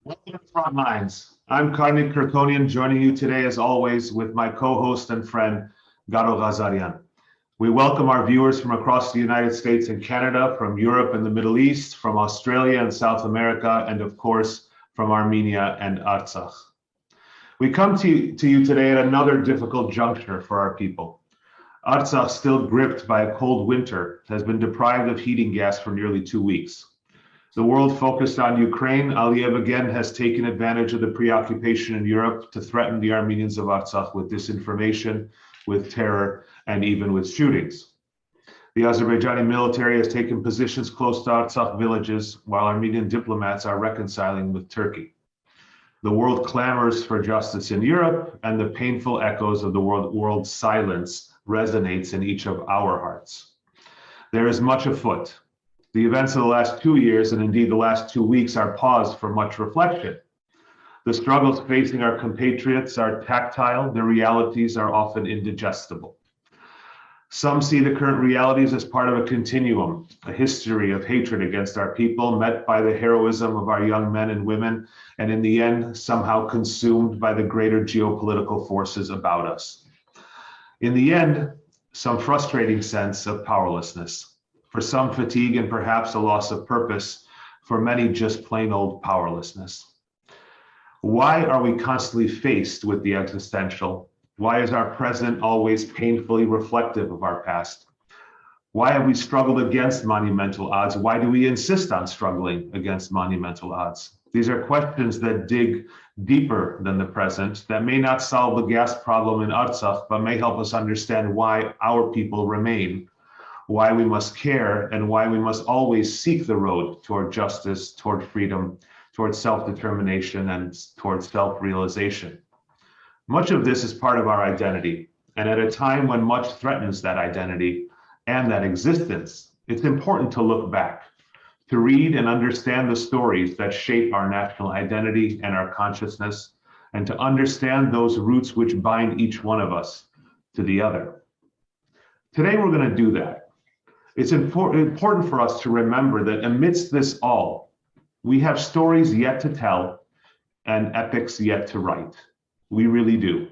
Welcome to Frontlines. I'm Karnig Kerkonian, joining you today as always with my co-host and friend, Garo Ghazarian. We welcome our viewers from across the United States and Canada, from Europe and the Middle East, from Australia and South America, and of course, from Armenia and Artsakh. We come to you today at another difficult juncture for our people. Artsakh, still gripped by a cold winter, has been deprived of heating gas for nearly 2 weeks. The world focused on Ukraine. Aliyev again has taken advantage of the preoccupation in Europe to threaten the Armenians of Artsakh with disinformation, with terror, and even with shootings. The Azerbaijani military has taken positions close to Artsakh villages, while Armenian diplomats are reconciling with Turkey. The world clamors for justice in Europe, and the painful echoes of the world's silence resonates in each of our hearts. There is much afoot. The events of the last 2 years, and indeed the last 2 weeks, are pause for much reflection. The struggles facing our compatriots are tactile, their realities are often indigestible. Some see the current realities as part of a continuum, a history of hatred against our people, met by the heroism of our young men and women, and in the end, somehow consumed by the greater geopolitical forces about us. In the end, some frustrating sense of powerlessness. For some, fatigue and perhaps a loss of purpose. For many, just plain old powerlessness. Why are we constantly faced with the existential? Why is our present always painfully reflective of our past? Why have we struggled against monumental odds? Why do we insist on struggling against monumental odds? These are questions that dig deeper than the present, that may not solve the gas problem in Artsakh, but may help us understand why our people remain, why we must care, and why we must always seek the road toward justice, toward freedom, toward self-determination, and toward self-realization. Much of this is part of our identity, and at a time when much threatens that identity and that existence, it's important to look back, to read and understand the stories that shape our national identity and our consciousness, and to understand those roots which bind each one of us to the other. Today, we're going to do that. It's important for us to remember that amidst this all, we have stories yet to tell and epics yet to write. We really do.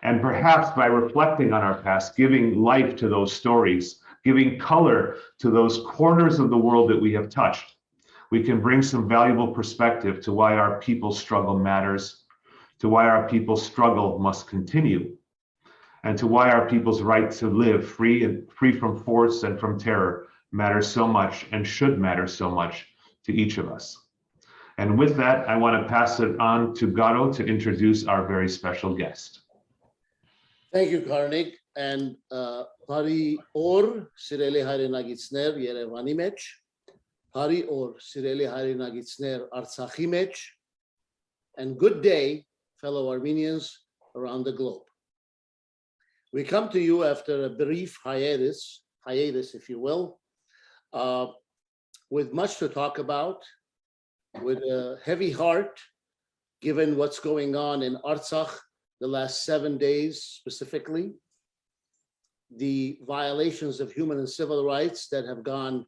And perhaps by reflecting on our past, giving life to those stories, giving color to those corners of the world that we have touched, we can bring some valuable perspective to why our people's struggle matters, to why our people's struggle must continue, and to why our people's right to live free from force and from terror matters so much and should matter so much to each of us. And with that, I want to pass it on to Garo to introduce our very special guest. Thank you, Karnig. And Hari or Sireli Harinagitsner Yerevani Mech, Hari or Sireli Harinagitsner Artsakhi Mech, and good day, fellow Armenians around the globe. We come to you after a brief hiatus, if you will, with much to talk about, with a heavy heart, given what's going on in Artsakh the last 7 days specifically, the violations of human and civil rights that have gone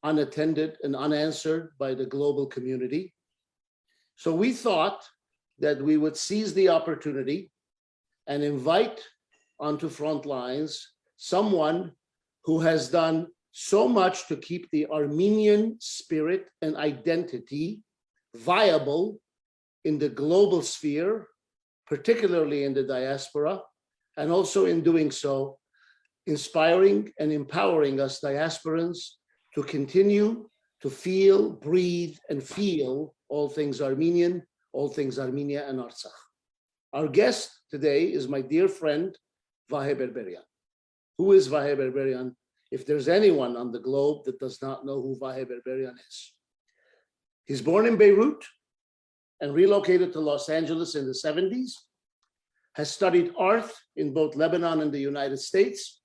unattended and unanswered by the global community. So we thought that we would seize the opportunity and invite onto Frontlines someone who has done so much to keep the Armenian spirit and identity viable in the global sphere, particularly in the diaspora, and also in doing so, inspiring and empowering us diasporans to continue to feel, breathe, and feel all things Armenian, all things Armenia and Artsakh. Our guest today is my dear friend, Vahe Berberian. Who is Vahe Berberian? If there's anyone on the globe that does not know who Vahe Berberian is. He's born in Beirut and relocated to Los Angeles in the 70s, has studied art in both Lebanon and the United States,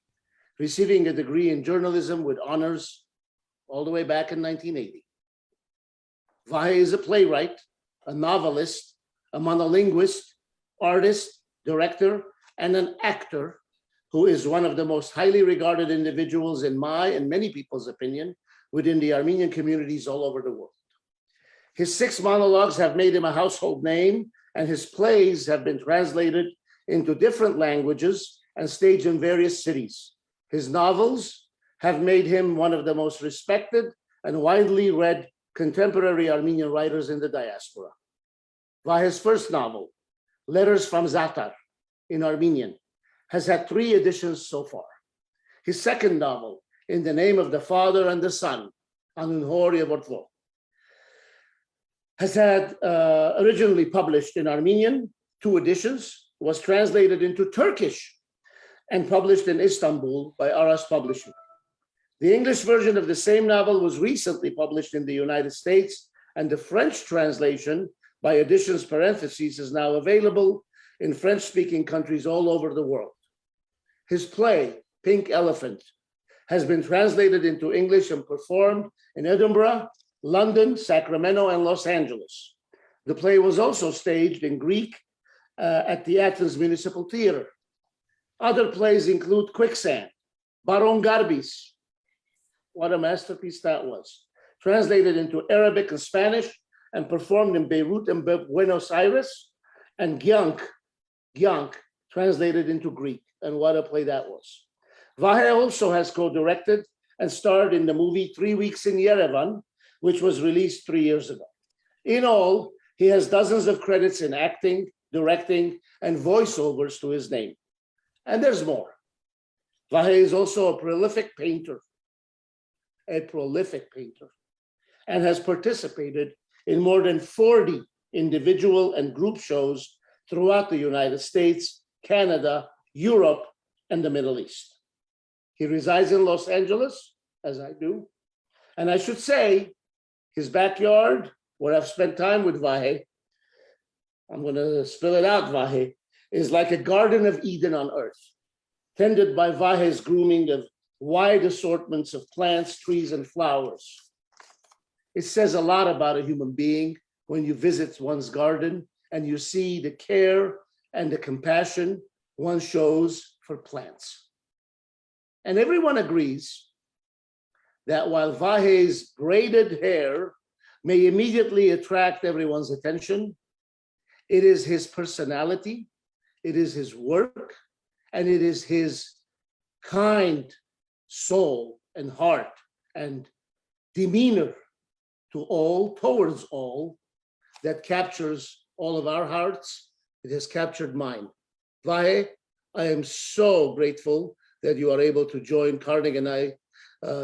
receiving a degree in journalism with honors all the way back in 1980. Vahe is a playwright, a novelist, a monolinguist, artist, director, and an actor who is one of the most highly regarded individuals in my and many people's opinion within the Armenian communities all over the world. His 6 monologues have made him a household name, and his plays have been translated into different languages and staged in various cities. His novels have made him one of the most respected and widely read contemporary Armenian writers in the diaspora. Vahe's first novel, Letters from Zatar, in Armenian, has had 3 editions so far. His second novel, In the Name of the Father and the Son, Anun Hor Yevortvo, has had originally published in Armenian, 2 editions, was translated into Turkish and published in Istanbul by Aras Publishing. The English version of the same novel was recently published in the United States, and the French translation by Editions Parentheses is now available in French-speaking countries all over the world. His play, Pink Elephant, has been translated into English and performed in Edinburgh, London, Sacramento, and Los Angeles. The play was also staged in Greek at the Athens Municipal Theater. Other plays include Quicksand, Baron Garbis, what a masterpiece that was, translated into Arabic and Spanish and performed in Beirut and Buenos Aires, and Gyank, translated into Greek, and what a play that was. Vahe also has co-directed and starred in the movie 3 Weeks in Yerevan, which was released 3 years ago. In all, he has dozens of credits in acting, directing, and voiceovers to his name. And there's more. Vahe is also a prolific painter, and has participated in more than 40 individual and group shows throughout the United States, Canada, Europe, and the Middle East. He resides in Los Angeles, as I do, and I should say his backyard, where I've spent time with Vahe, I'm going to spill it out, Vahe, is like a Garden of Eden on earth, tended by Vahe's grooming of wide assortments of plants, trees, and flowers. It says a lot about a human being when you visit one's garden and you see the care and the compassion one shows for plants. And everyone agrees that while Vahe's braided hair may immediately attract everyone's attention, it is his personality, it is his work, and it is his kind soul and heart and demeanor to all, towards all, that captures all of our hearts. It has captured mine. Vahe, I am so grateful that you are able to join Karnig and I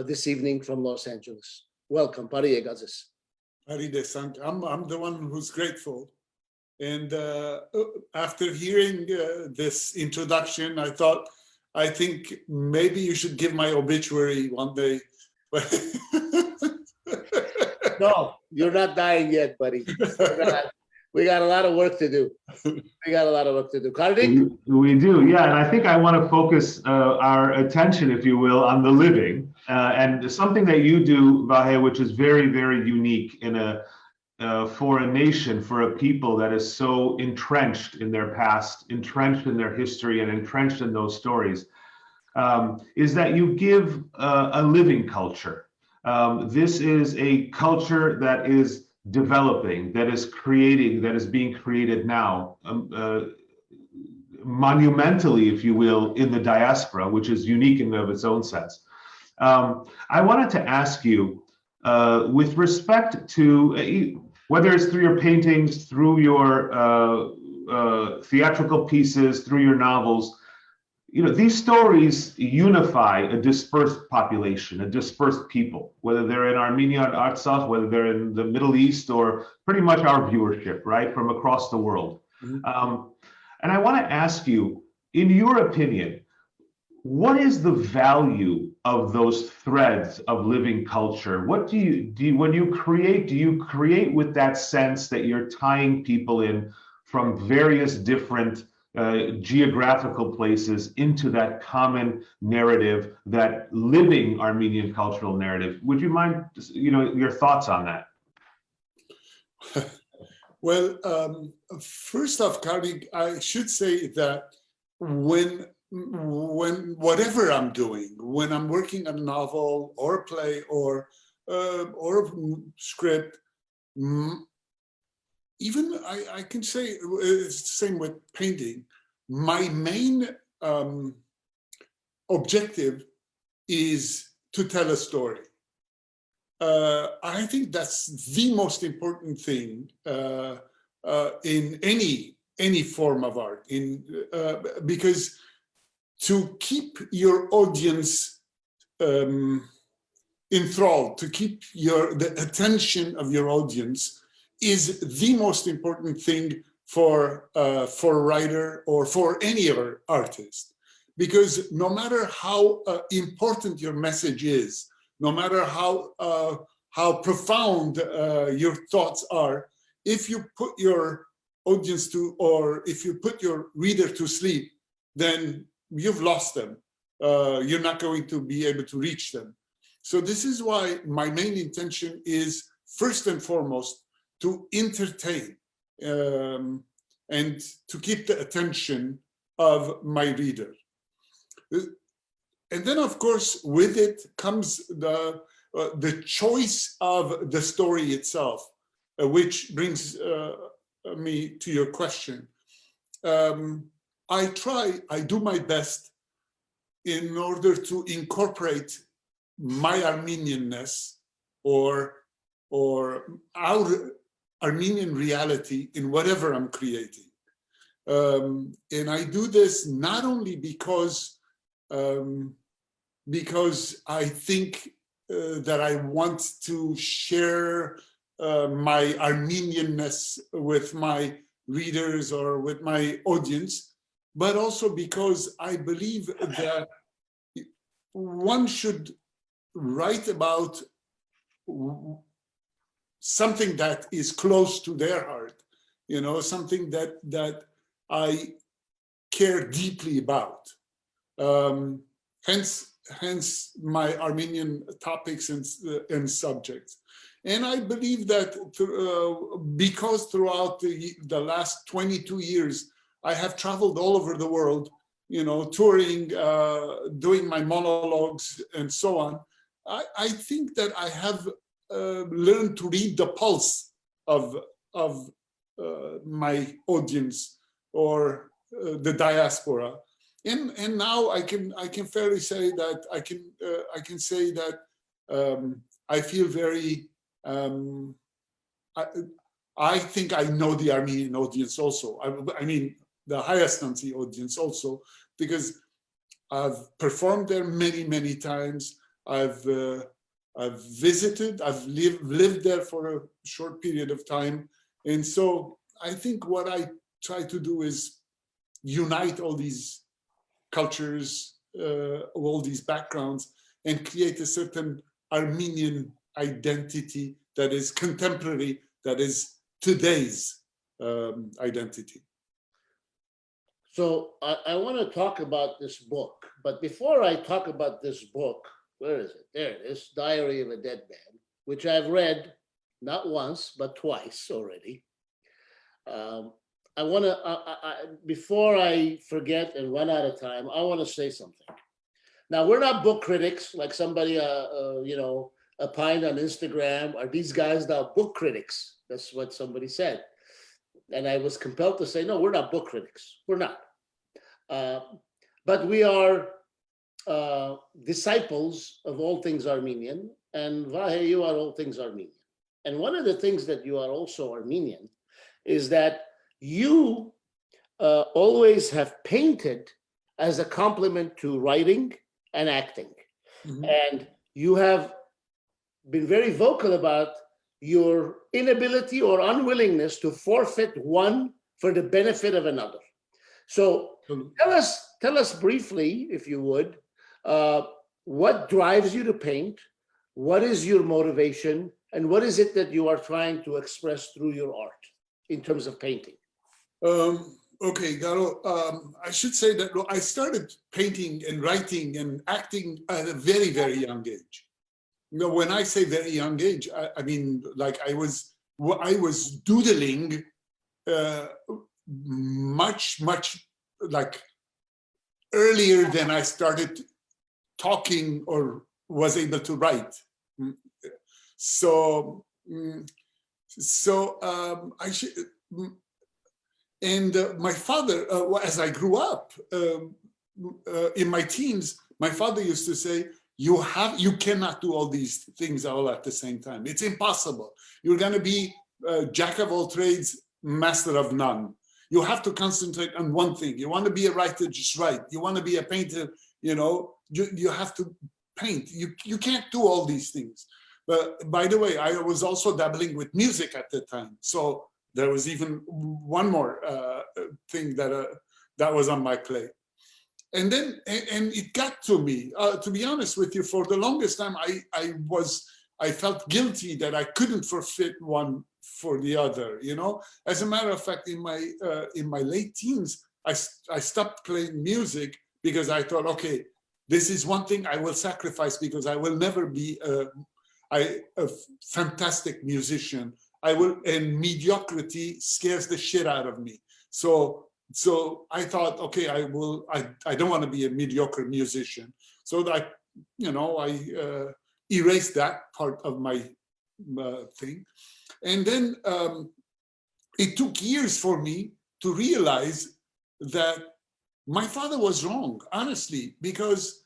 this evening from Los Angeles. Welcome, Pariye Gazis. I'm the one who's grateful. And after hearing this introduction, I think maybe you should give my obituary one day. No, you're not dying yet, buddy. We got a lot of work to do. Karnig? We do, yeah. And I think I want to focus our attention, if you will, on the living. And something that you do, Vahe, which is very, very unique for a nation, for a people that is so entrenched in their past, entrenched in their history, and entrenched in those stories, is that you give a living culture. This is a culture that is developing, that is creating, that is being created now, monumentally, if you will, in the diaspora, which is unique in and of its own sense. I wanted to ask you, with respect to whether it's through your paintings, through your theatrical pieces, through your novels, these stories unify a dispersed population, a dispersed people, whether they're in Armenia and Artsakh, whether they're in the Middle East, or pretty much our viewership, right, from across the world. Mm-hmm. And I want to ask you, in your opinion, what is the value of those threads of living culture? What do you when you create, do you create with that sense that you're tying people in from various different geographical places into that common narrative, that living Armenian cultural narrative? Would you mind, your thoughts on that? Well, first off, Karnig, I should say that when whatever I'm doing, when I'm working on a novel or a play or a script, even I can say it's the same with painting. My main objective is to tell a story. I think that's the most important thing in any form of art. Because to keep your audience enthralled, to keep the attention of your audience is the most important thing for a writer or for any other artist. Because no matter how important your message is, no matter how profound your thoughts are, if you put your audience to, or if you put your reader to sleep, then you've lost them. You're not going to be able to reach them. So this is why my main intention is, first and foremost, to entertain and to keep the attention of my reader. And then, of course, with it comes the choice of the story itself, which brings me to your question. I do my best in order to incorporate my Armenianness or our Armenian reality in whatever I'm creating. And I do this not only because I think that I want to share my Armenianness with my readers or with my audience, but also because I believe that one should write about something that is close to their heart, something that I care deeply about. Hence my Armenian topics and subjects. And I believe that because throughout the last 22 years, I have traveled all over the world, touring, doing my monologues and so on, I think that I have learned to read the pulse of my audience or the diaspora. And now I can fairly say that I can say that I feel very I think I know the Armenian audience also. I mean the highest audience also, because I've performed there many times. I've visited. I've lived there for a short period of time, and so I think what I try to do is unite all these cultures, all these backgrounds, and create a certain Armenian identity that is contemporary, that is today's identity. So I want to talk about this book, but before I talk about this book, where is it? There it is, Diary of a Dead Man, which I've read not once, but twice already. I want to, before I forget and run out of time, I want to say something. Now, we're not book critics like somebody, opined on Instagram. Are these guys now book critics? That's what somebody said. And I was compelled to say, no, we're not book critics. We're not. But we are disciples of all things Armenian. And Vahe, you are all things Armenian. And one of the things that you are also Armenian is that you always have painted as a complement to writing and acting. Mm-hmm. And you have been very vocal about your inability or unwillingness to forfeit one for the benefit of another. So tell us briefly, if you would, what drives you to paint, what is your motivation, and what is it that you are trying to express through your art in terms of painting? Okay, Garo, I should say that I started painting and writing and acting at a very, very young age. When I say very young age, I mean like I was doodling much like earlier than I started talking or was able to write. So So my father, as I grew up in my teens, my father used to say, you cannot do all these things all at the same time. It's impossible. You're going to be jack of all trades, master of none. You have to concentrate on one thing. You want to be a writer, just write. You want to be a painter, you have to paint. You can't do all these things. But by the way, I was also dabbling with music at the time. So there was even one more thing that was on my plate. And then, and it got to me, to be honest with you, for the longest time, I felt guilty that I couldn't forfeit one for the other, As a matter of fact, in my late teens, I stopped playing music because I thought, okay, this is one thing I will sacrifice because I will never be a fantastic musician. And mediocrity scares the shit out of me. So I thought, okay, I don't want to be a mediocre musician. So that, I erased that part of my thing. And then it took years for me to realize that my father was wrong, honestly, because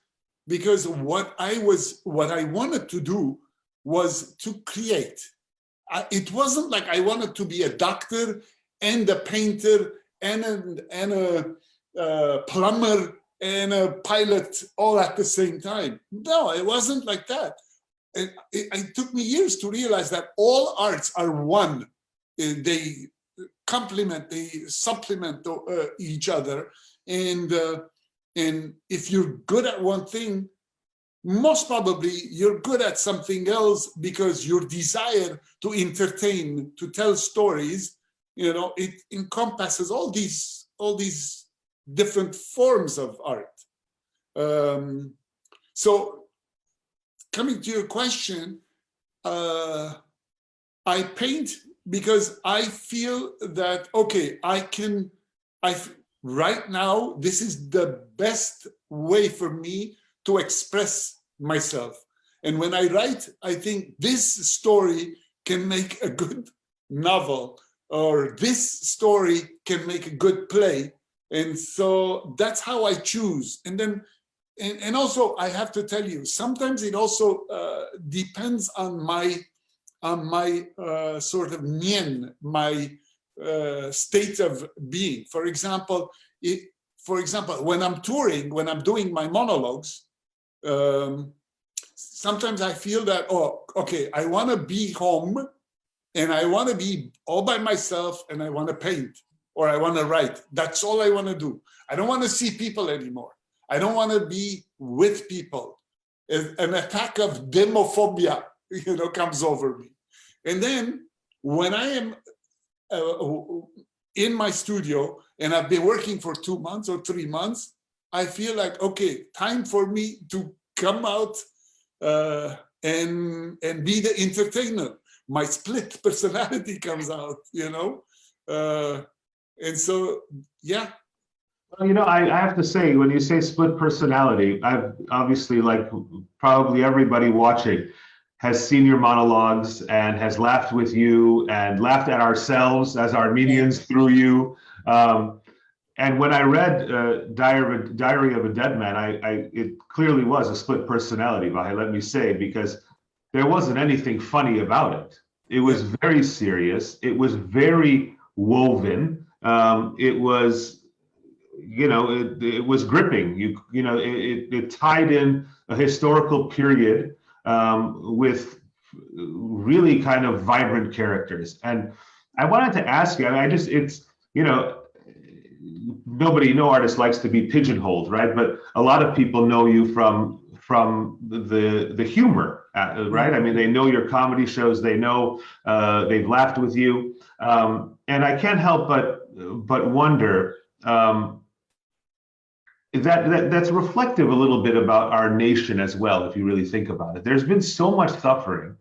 what I wanted to do was to create. It wasn't like I wanted to be a doctor and a painter and a plumber and a pilot all at the same time. No, it wasn't like that. It took me years to realize that all arts are one. They complement, they supplement each other. And if you're good at one thing, most probably you're good at something else because your desire to entertain, to tell stories, it encompasses all these different forms of art. So coming to your question, I paint because I feel that, okay, right now, this is the best way for me to express myself. And when I write, I think this story can make a good novel, or this story can make a good play. And so that's how I choose. And then, and also I have to tell you, sometimes it also depends on my sort of mien, my state of being. For example, when I'm touring, when I'm doing my monologues, sometimes I feel that, oh, okay, I want to be home and I want to be all by myself and I want to paint or I want to write. That's all I want to do. I don't want to see people anymore. I don't want to be with people. An attack of demophobia, comes over me. And then when I am in my studio and I've been working for 2 months or 3 months, I feel like, okay, time for me to come out and be the entertainer. My split personality comes out, and so, yeah. Well, I have to say, when you say split personality, I've obviously, like probably everybody watching, has seen your monologues and has laughed with you and laughed at ourselves as Armenians through you. And when I read Diary of a Dead Man, it clearly was a split personality, Vahe, let me say, because there wasn't anything funny about it. It was very serious. It was very woven. It was, it was gripping. It tied in a historical period with really kind of vibrant characters. And I wanted to ask you, no artist likes to be pigeonholed, right? But a lot of people know you from the humor, right? I mean, they know your comedy shows, they know they've laughed with you, and I can't help but wonder that's reflective a little bit about our nation as well, if you really think about it. There's been so much suffering,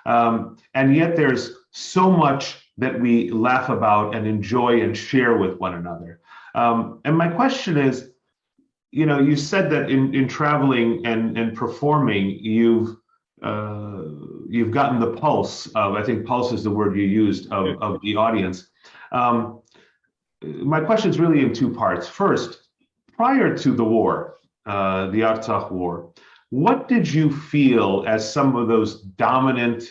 and yet there's so much that we laugh about and enjoy and share with one another. And my question is, you said that in traveling and performing, you've you've gotten the pulse of, I think pulse is the word you used, of the audience. My question is really in two parts. First, prior to the war, the Artsakh war, what did you feel as some of those dominant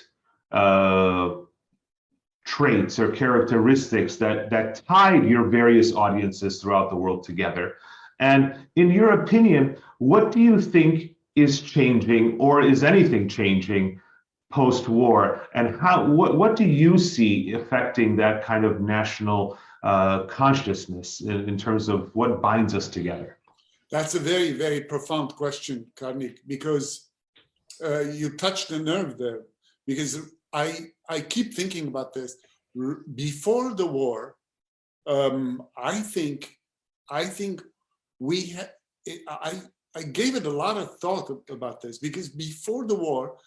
traits or characteristics that tied your various audiences throughout the world together? And in your opinion, what do you think is changing, or is anything changing post-war? And what do you see affecting that kind of national consciousness in terms of what binds us together? That's a very, very profound question, Karnig, because you touched the nerve there. Because I keep thinking about this. Before the war, I think I gave it a lot of thought about this, because before the war,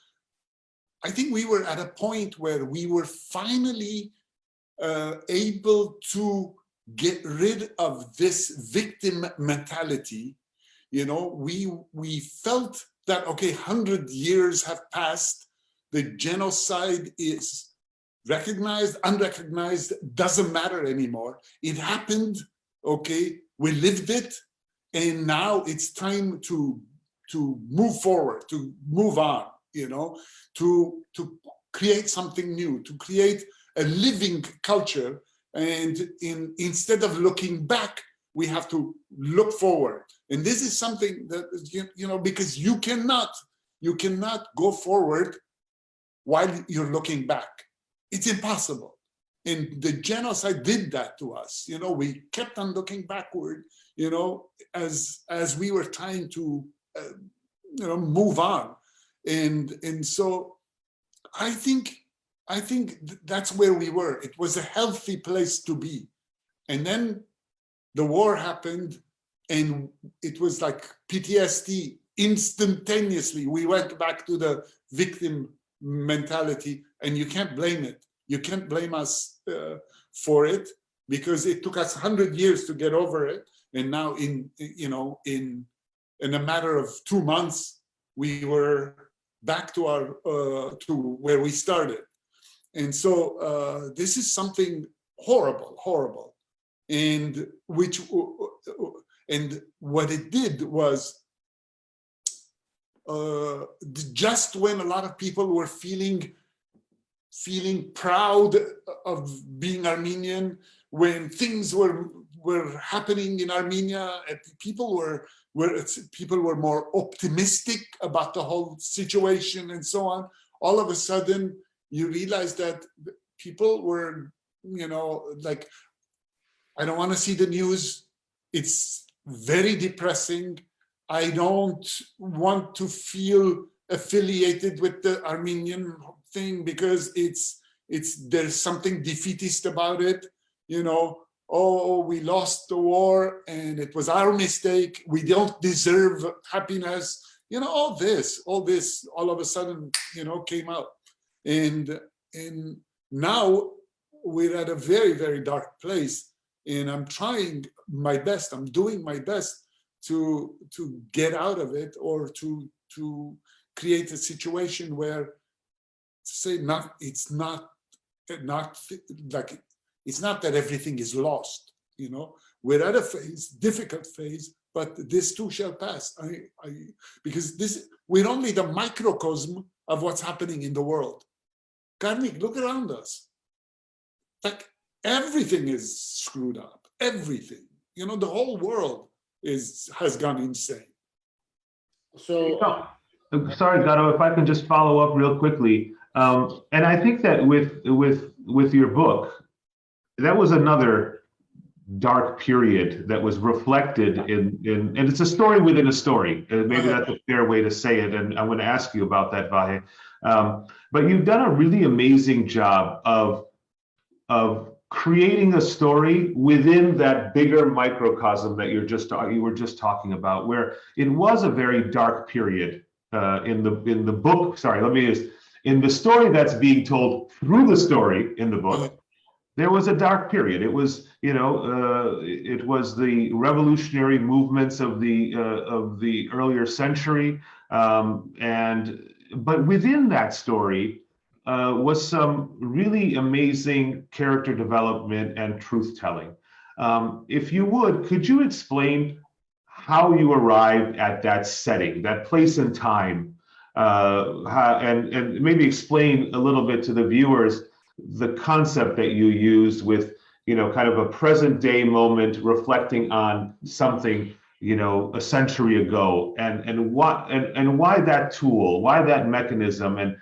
I think we were at a point where we were finally able to get rid of this victim mentality. You know, we felt that, okay, 100 years have passed, the genocide is recognized, unrecognized, doesn't matter anymore. It happened, okay, we lived it, and now it's time to move forward, to move on, you know, to create something new, to create a living culture. And instead of looking back, we have to look forward. And this is something that, you know, because you cannot go forward while you're looking back. It's impossible. And the genocide did that to us. You know, we kept on looking backward, you know, as we were trying to, you know, move on. And so I think that's where we were. It was a healthy place to be. And then the war happened, and it was like PTSD. Instantaneously, we went back to the victim mentality, and you can't blame it. You can't blame us for it, because it took us 100 years to get over it. And now in a matter of 2 months, we were back to our to where we started. And so this is something horrible. And what it did was, just when a lot of people were feeling proud of being Armenian, when things were happening in Armenia, and people were more optimistic about the whole situation and so on, all of a sudden you realize that people were, you know, like, I don't want to see the news. It's very depressing. I don't want to feel affiliated with the Armenian thing, because there's something defeatist about it. You know, oh, we lost the war and it was our mistake. We don't deserve happiness. You know, all this all of a sudden, you know, came out. And now we're at a very, very dark place. And I'm trying my best. I'm doing my best to get out of it, or to create a situation where, it's not that everything is lost. You know, we're at a phase, difficult phase, but this too shall pass. Because we're only the microcosm of what's happening in the world. Karnig, look around us. Like, everything is screwed up. Everything. You know, the whole world has gone insane. So, sorry, Garo, if I can just follow up real quickly. And I think that with your book, that was another dark period that was reflected in and it's a story within a story. Maybe that's a fair way to say it. And I'm going to ask you about that, Vahe. But you've done a really amazing job of creating a story within that bigger microcosm that you were just talking about, where it was a very dark period in the book. Sorry, in the story that's being told through the story in the book. There was a dark period. It was, you know, it was the revolutionary movements of the earlier century, but within that story, was some really amazing character development and truth-telling. If you would, could you explain how you arrived at that setting, that place and time, and maybe explain a little bit to the viewers the concept that you used with, kind of a present day moment reflecting on something, a century ago, and why that tool, why that mechanism, and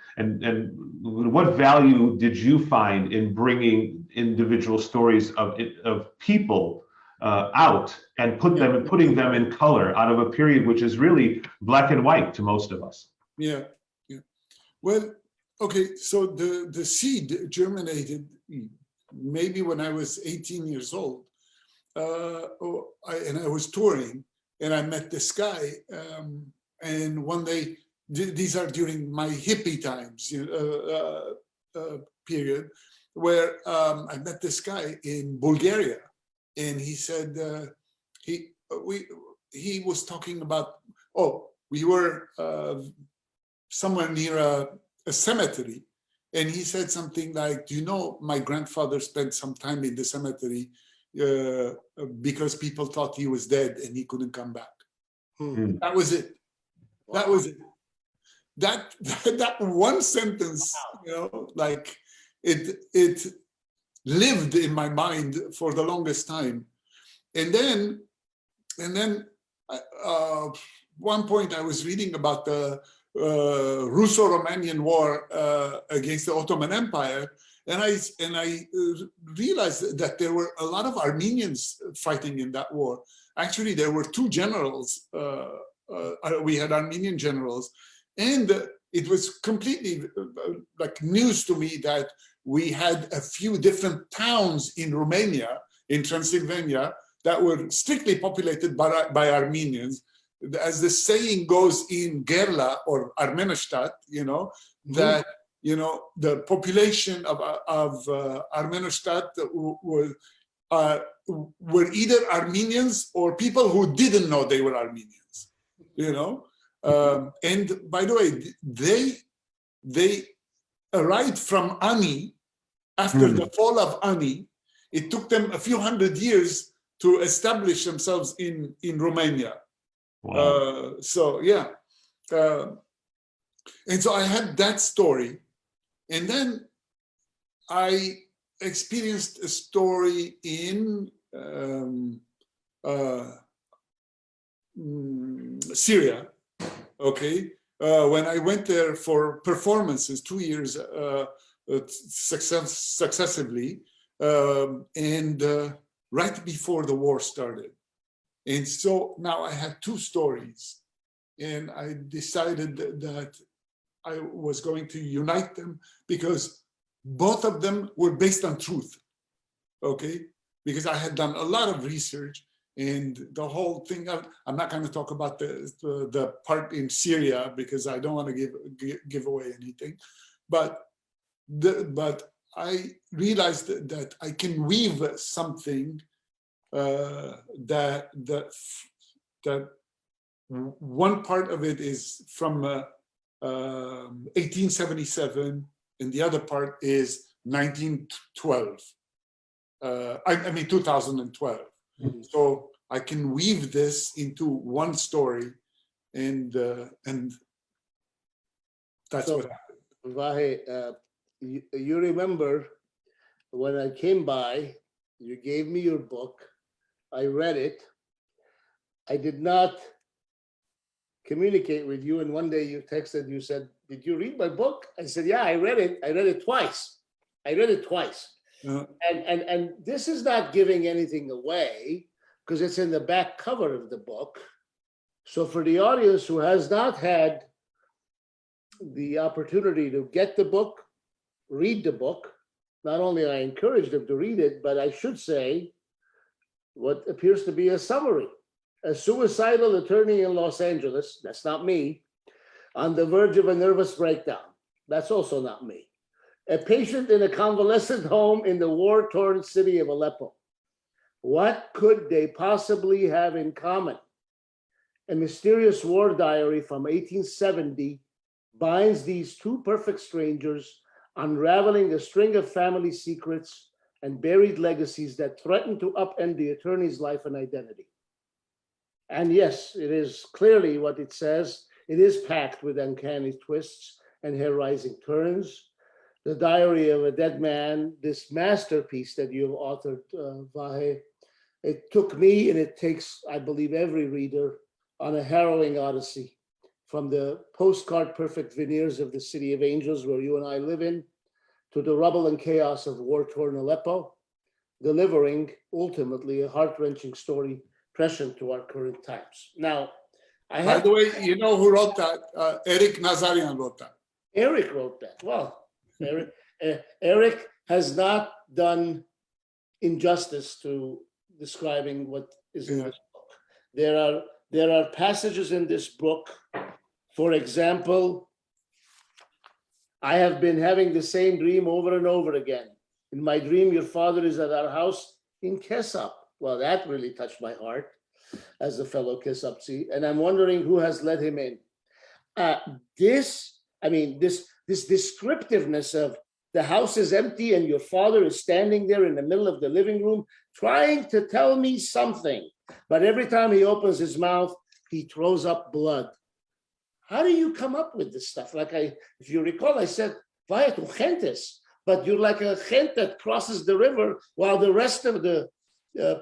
what value did you find in bringing individual stories of people out and putting them in color out of a period which is really black and white to most of us? Yeah. Well, okay, so the seed germinated maybe when I was 18 years old, and I was touring, and I met this guy, and one day, these are during my hippie times period, where I met this guy in Bulgaria, and he said he was talking about, we were somewhere near a cemetery, and he said something like, do you know, my grandfather spent some time in the cemetery because people thought he was dead and he couldn't come back. That was it. Wow. That was it. That one sentence, like it lived in my mind for the longest time. And then one point I was reading about the Russo-Romanian War against the Ottoman Empire, and I realized that there were a lot of Armenians fighting in that war. Actually, there were two generals. We had Armenian generals, and it was completely like news to me that we had a few different towns in Romania, in Transylvania, that were strictly populated by Armenians. As the saying goes in Gerla or Armenestadt, that the population of Armenestadt were either Armenians or people who didn't know they were Armenians. And by the way, they arrived from Ani after the fall of Ani. It took them a few hundred years to establish themselves in Romania. Wow. And so I had that story, and then I experienced a story in Syria. Okay, when I went there for performances, 2 years successively, and right before the war started. And so now I had two stories, and I decided that I was going to unite them because both of them were based on truth, okay? Because I had done a lot of research, and the whole thing, I'm not going to talk about the part in Syria because I don't want to give away anything, but I realized that I can weave something that one part of it is from 1877, and the other part is 1912. 2012. So I can weave this into one story, and that's what happened. Vahe, you remember when I came by, you gave me your book. I read it. I did not communicate with you, and one day you texted, you said, did you read my book? I said, yeah, I read it. I read it twice. And this is not giving anything away because it's in the back cover of the book. So for the audience who has not had the opportunity to get the book, read the book, not only I encourage them to read it, but I should say what appears to be a summary. A suicidal attorney in Los Angeles, that's not me, on the verge of a nervous breakdown. That's also not me. A patient in a convalescent home in the war-torn city of Aleppo. What could they possibly have in common? A mysterious war diary from 1870 binds these two perfect strangers unraveling a string of family secrets and buried legacies that threaten to upend the attorney's life and identity. And yes, it is clearly what it says. It is packed with uncanny twists and hair-raising turns. The Diary of a Dead Man, this masterpiece that you have authored, Vahe, it took me, and it takes, I believe, every reader on a harrowing odyssey, from the postcard perfect veneers of the City of Angels, where you and I live in, to the rubble and chaos of war-torn Aleppo, delivering ultimately a heart-wrenching story prescient to our current times. Now, by the way, you know who wrote that? Eric Ghazarian wrote that. Eric wrote that. Well, Eric has not done injustice to describing what is in this book. There are passages in this book, for example, I have been having the same dream over and over again. In my dream, your father is at our house in Kesap. Well, that really touched my heart as a fellow Kesapzi, and I'm wondering who has let him in. This descriptiveness of the house is empty and your father is standing there in the middle of the living room trying to tell me something, but every time he opens his mouth, he throws up blood. How do you come up with this stuff? If you recall, I said, Vaya tu gentes, but you're like a gent that crosses the river while the rest of the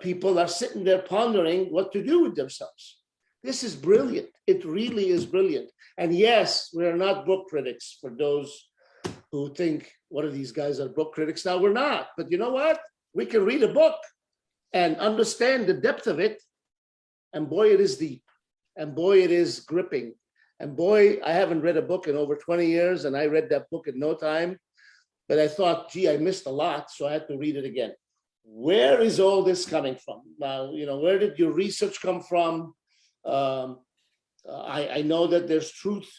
people are sitting there pondering what to do with themselves. This is brilliant. It really is brilliant. And yes, we're not book critics, for those who think, what are these guys are book critics? Now, we're not. But you know what? We can read a book and understand the depth of it. And boy, it is deep. And boy, it is gripping. And boy, I haven't read a book in over 20 years, and I read that book in no time. But I thought, gee, I missed a lot, so I had to read it again. Where is all this coming from? Where did your research come from? I know that there's truth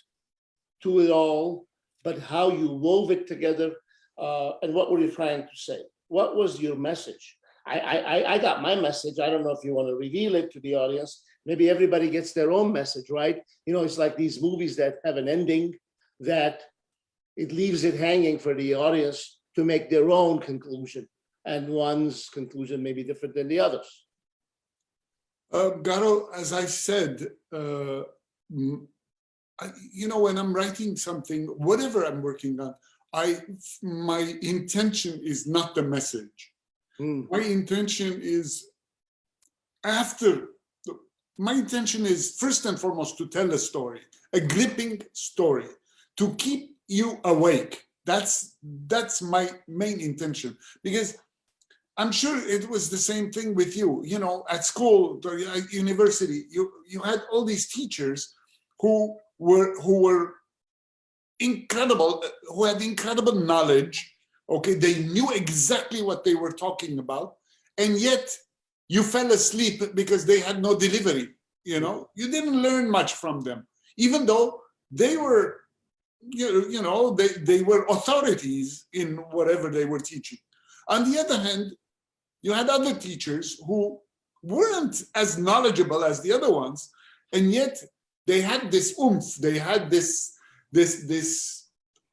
to it all, but how you wove it together, and what were you trying to say? What was your message? I got my message. I don't know if you want to reveal it to the audience. Maybe everybody gets their own message, right? It's like these movies that have an ending that it leaves it hanging for the audience to make their own conclusion. And one's conclusion may be different than the others. Garo, as I said, when I'm writing something, whatever I'm working on, my intention is not the message. My intention is my intention is first and foremost to tell a story, a gripping story, to keep you awake. That's my main intention, because I'm sure it was the same thing with you. At school, at university, you had all these teachers who were incredible, who had incredible knowledge. Okay, they knew exactly what they were talking about, and yet you fell asleep because they had no delivery. You didn't learn much from them, even though they were, they were authorities in whatever they were teaching. On the other hand, you had other teachers who weren't as knowledgeable as the other ones, and yet they had this oomph, they had this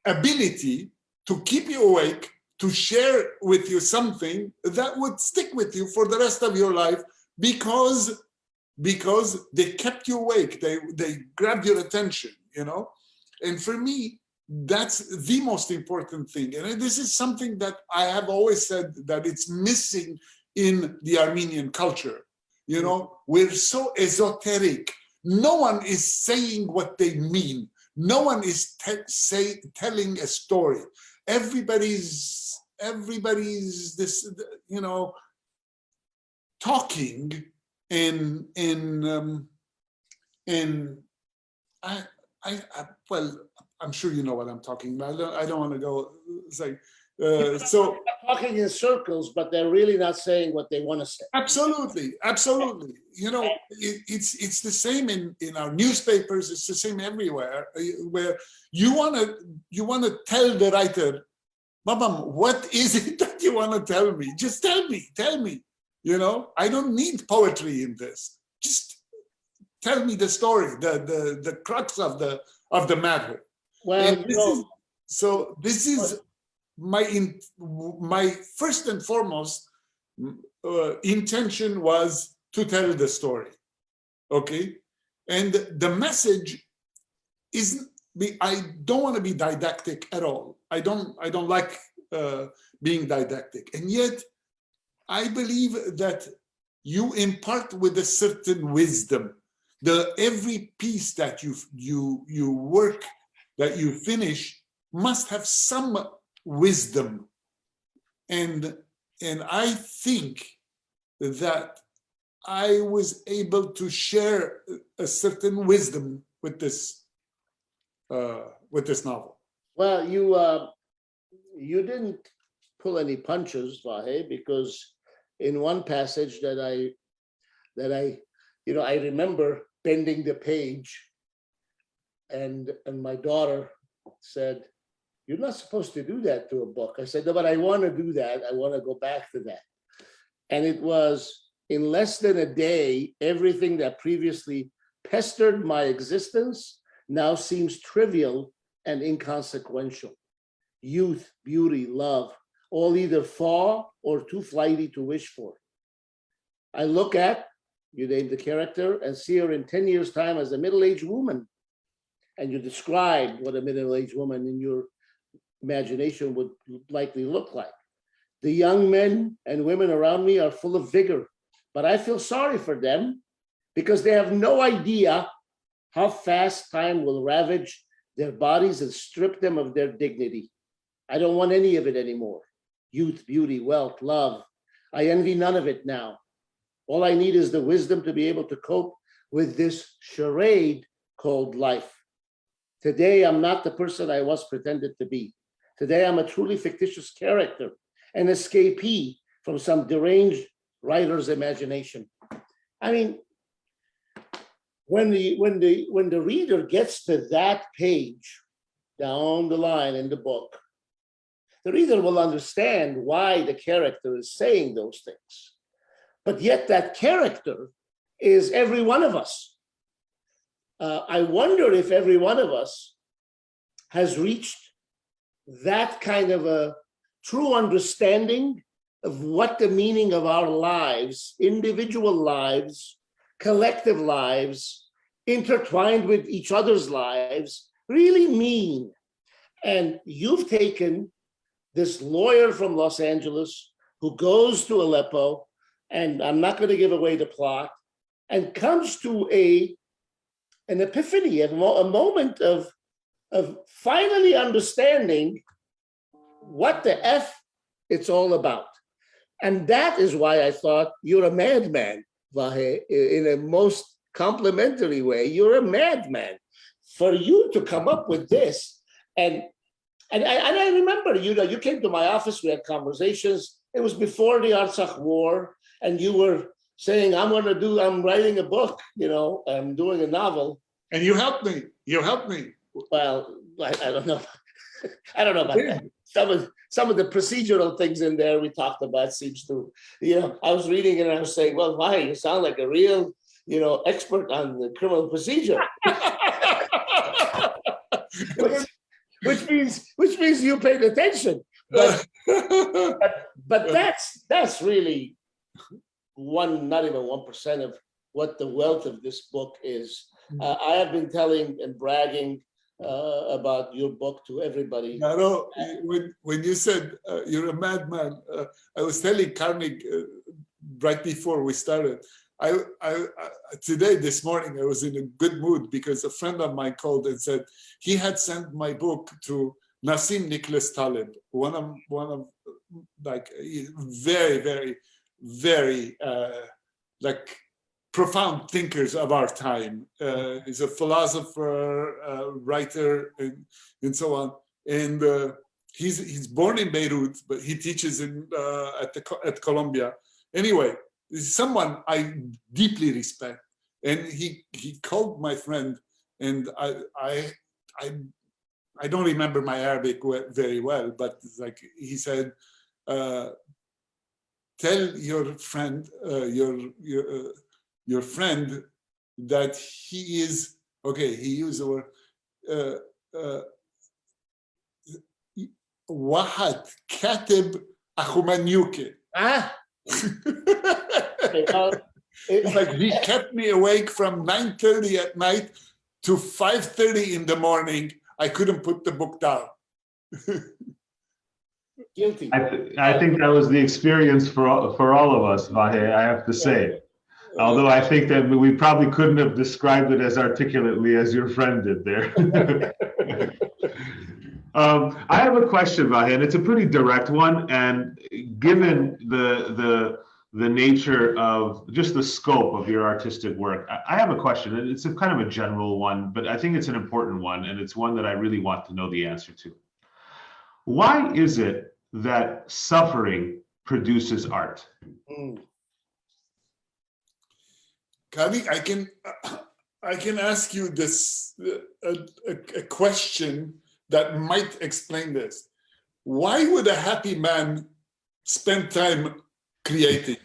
ability to keep you awake, to share with you something that would stick with you for the rest of your life, because they kept you awake, they grabbed your attention, And for me, that's the most important thing. And this is something that I have always said that it's missing in the Armenian culture. We're so esoteric. No one is saying what they mean. No one is telling a story. Everybody's this, talking I'm sure you know what I'm talking about. I don't want to go say. They're talking in circles, but they're really not saying what they want to say. Absolutely. It's the same in our newspapers. It's the same everywhere. Where you want to tell the writer, Babam, what is it that you want to tell me? Just tell me. I don't need poetry in this. Just tell me the story, the crux of the matter. Well, this is my first and foremost intention was to tell the story, okay? And the message is, I don't want to be didactic at all. I don't like being didactic. And yet, I believe that you impart with a certain wisdom. Every piece that you work, that you finish, must have some wisdom. And I think that I was able to share a certain wisdom with this novel. Well, you didn't pull any punches, Vahe, because in one passage that I remember bending the page, and my daughter said, "You're not supposed to do that to a book." I said, "No, but I want to do that. I want to go back to that." And it was in less than a day, everything that previously pestered my existence now seems trivial and inconsequential. Youth, beauty, love, all either far or too flighty to wish for. I look at, you named the character, and see her in 10 years' time as a middle-aged woman. And you describe what a middle-aged woman in your imagination would likely look like. The young men and women around me are full of vigor, but I feel sorry for them because they have no idea how fast time will ravage their bodies and strip them of their dignity. I don't want any of it anymore. Youth, beauty, wealth, love. I envy none of it now. All I need is the wisdom to be able to cope with this charade called life. Today, I'm not the person I once pretended to be. Today, I'm a truly fictitious character, an escapee from some deranged writer's imagination. I mean, when the reader gets to that page down the line in the book, the reader will understand why the character is saying those things. But yet that character is every one of us. I wonder if every one of us has reached that kind of a true understanding of what the meaning of our lives, individual lives, collective lives, intertwined with each other's lives, really mean. And you've taken this lawyer from Los Angeles who goes to Aleppo, and I'm not going to give away the plot, and comes to an epiphany, a moment of finally understanding what the F it's all about. And that is why I thought you're a madman, Vahe, in a most complimentary way. You're a madman. For you to come up with this, and I remember, you came to my office, we had conversations. It was before the Artsakh War, and you were saying, I'm writing a book, I'm doing a novel. And you helped me. Well, I don't know. I don't know about that. Some of the procedural things in there we talked about seems to, I was reading it and I was saying, well, why? You sound like a real, expert on the criminal procedure. which means you paid attention. But that's really not even 1% of what the wealth of this book is. I have been telling and bragging about your book to everybody. Garo, when you said you're a madman, I was telling Karnig right before we started. Today, this morning, I was in a good mood because a friend of mine called and said he had sent my book to Nassim Nicholas Taleb, one of like very, very, very profound thinkers of our time. He's a philosopher, writer, and so on. And he's born in Beirut, but he teaches at Columbia. Anyway, he's someone I deeply respect. And he called my friend, and I don't remember my Arabic very well, but like he said, tell your friend, your friend that he is, okay, he used the word, واحد كاتب أخومنيوكي. It's like he kept me awake from 9:30 at night to 5:30 in the morning. I couldn't put the book down. Guilty. I think that was the experience for all of us, Vahe, I have to say. Although I think that we probably couldn't have described it as articulately as your friend did there. I have a question, Vahe, and it's a pretty direct one. And given the nature of just the scope of your artistic work, I have a question. It's a kind of a general one, but I think it's an important one, and it's one that I really want to know the answer to. Why is it that suffering produces art? Karnig, I can ask you this a question that might explain this. Why would a happy man spend time creating?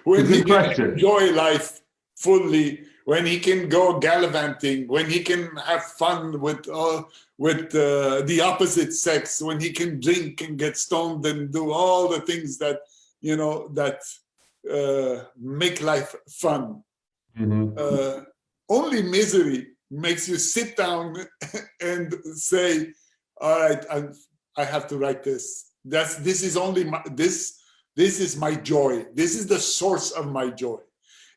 When he can enjoy life fully, when he can go gallivanting, when he can have fun with the opposite sex, when he can drink and get stoned and do all the things that make life fun. Only misery makes you sit down and say, all right, I have to write this. This is my joy. This is the source of my joy.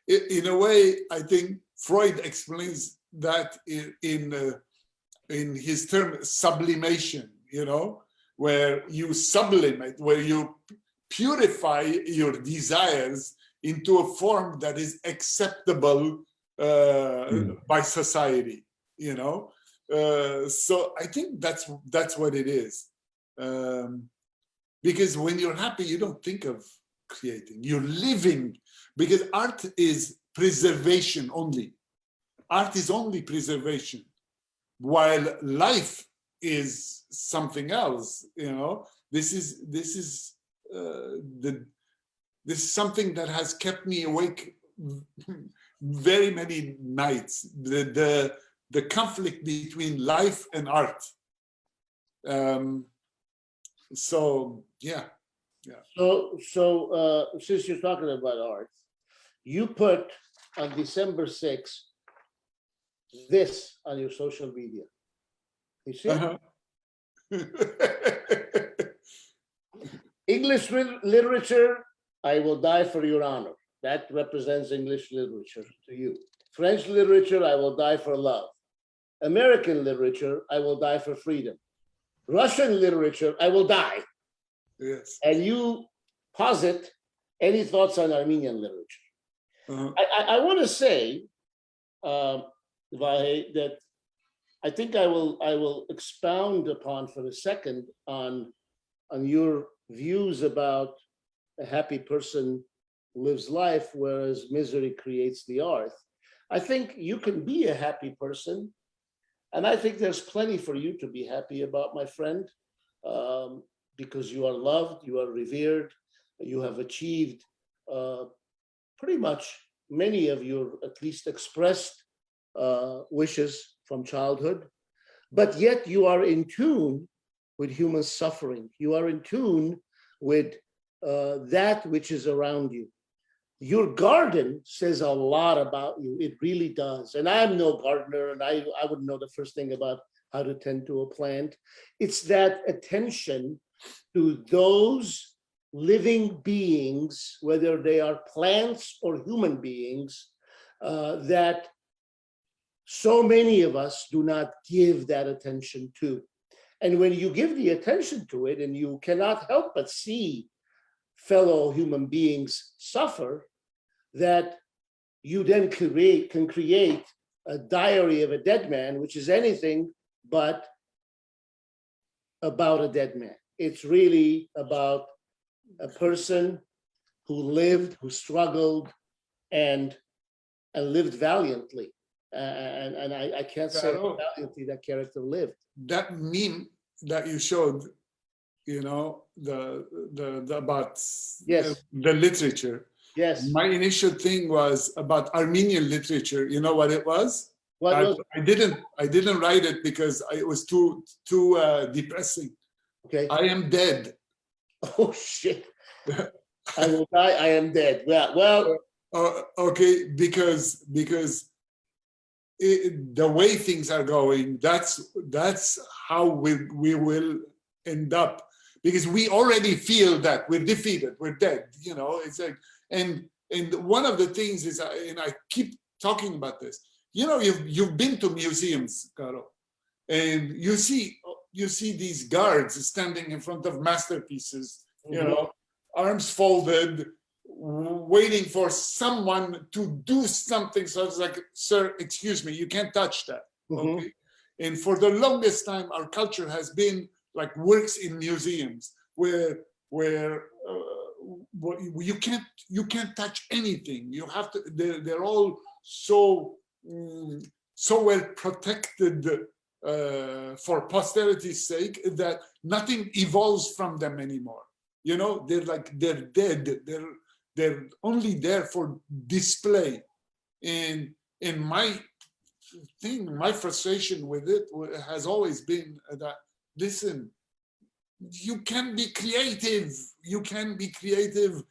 In a way, I think Freud explains that in his term sublimation, where you sublimate, where you purify your desires into a form that is acceptable by society, So I think that's what it is. Because when you're happy, you don't think of creating. You're living, because art is preservation only. Art is only preservation, while life is something else. This is something that has kept me awake very many nights. The conflict between life and art. So since you're talking about art, you put on December 6th this on your social media. You see? English literature, I will die for your honor. That represents English literature to you. French literature, I will die for love. American literature, I will die for freedom. Russian literature, I will die. Yes. And you posit any thoughts on Armenian literature. I want to say, Vahe, that I think I will expound upon for a second on your views about a happy person lives life, whereas misery creates the art. I think you can be a happy person, and I think there's plenty for you to be happy about, my friend, because you are loved, you are revered, you have achieved pretty much many of your at least expressed wishes from childhood, but yet you are in tune with human suffering. You are in tune with that which is around you. Your garden says a lot about you. It really does. And I'm no gardener, and I wouldn't know the first thing about how to tend to a plant. It's that attention to those living beings, whether they are plants or human beings, that so many of us do not give that attention to. And when you give the attention to it, and you cannot help but see fellow human beings suffer, that you then can create a diary of a dead man, which is anything but about a dead man. It's really about a person who lived, who struggled, and lived valiantly. And I can't say how valiantly that character lived. That meme that you showed, the about Yes. the literature. Yes. My initial thing was about Armenian literature. You know what it was? I didn't write it because it was too depressing. Okay. I am dead. Oh shit. I will die, I am dead. Yeah, well. Okay, because the way things are going, that's how we will end up. Because we already feel that we're defeated, we're dead. You know, it's like, and one of the things is, and I keep talking about this. You know, you've been to museums, Garo, and you see these guards standing in front of masterpieces. You know, arms folded, waiting for someone to do something. So it's like, sir, excuse me, you can't touch that. Okay. And for the longest time, our culture has been like works in museums where you can't touch anything. You have to. They're all so well protected for posterity's sake that nothing evolves from them anymore. You know, they're dead. They're only there for display. And my frustration with it has always been that, listen, you can be creative. You can be creative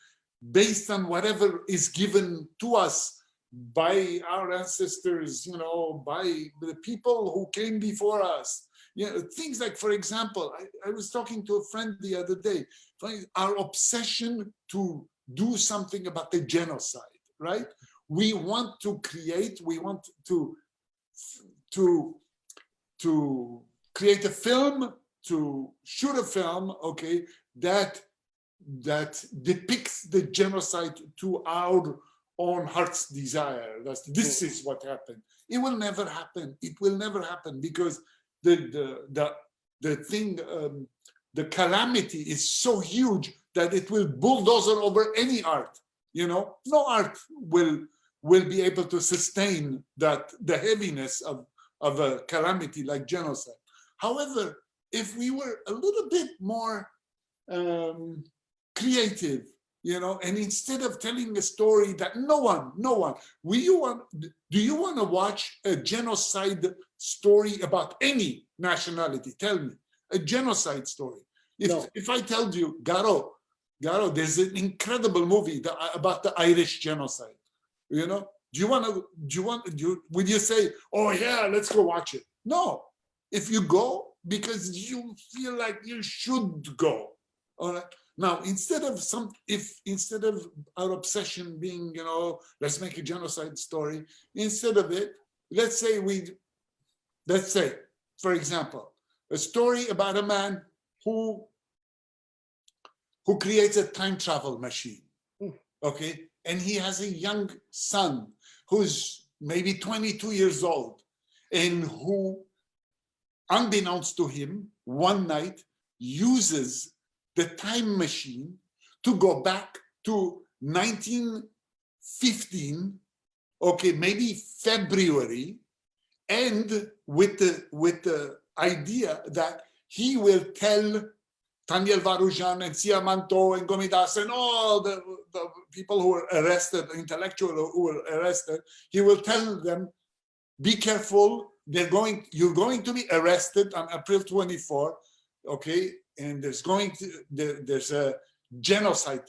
based on whatever is given to us by our ancestors, you know, by the people who came before us. You know, things like, for example, I was talking to a friend the other day, our obsession to do something about the genocide, right? We want to create, we want to create a film, to shoot a film, okay, that depicts the genocide to our own heart's desire. This is what happened. It will never happen. It will never happen because the calamity is so huge that it will bulldozer over any art. You know, no art will be able to sustain the heaviness of a calamity like genocide. However, if we were a little bit more creative, you know, and instead of telling a story that no one, do you want to watch a genocide story about any nationality? Tell me, a genocide story. If I tell you, Garo, there's an incredible movie about the Irish genocide. You know, would you say, oh yeah, let's go watch it? No, if you go because you feel like you should go. All right. Now, instead of our obsession being, you know, let's make a genocide story, instead of it, let's say, for example, a story about a man who creates a time travel machine, okay? And he has a young son who's maybe 22 years old and who, unbeknownst to him, one night uses the time machine to go back to 1915, okay, maybe February, and with the idea that he will tell Daniel Varoujan and Siamanto and Gomidas and all the people who were arrested, intellectuals who were arrested, he will tell them, be careful, you're going to be arrested on April 24, okay? And there's a genocide,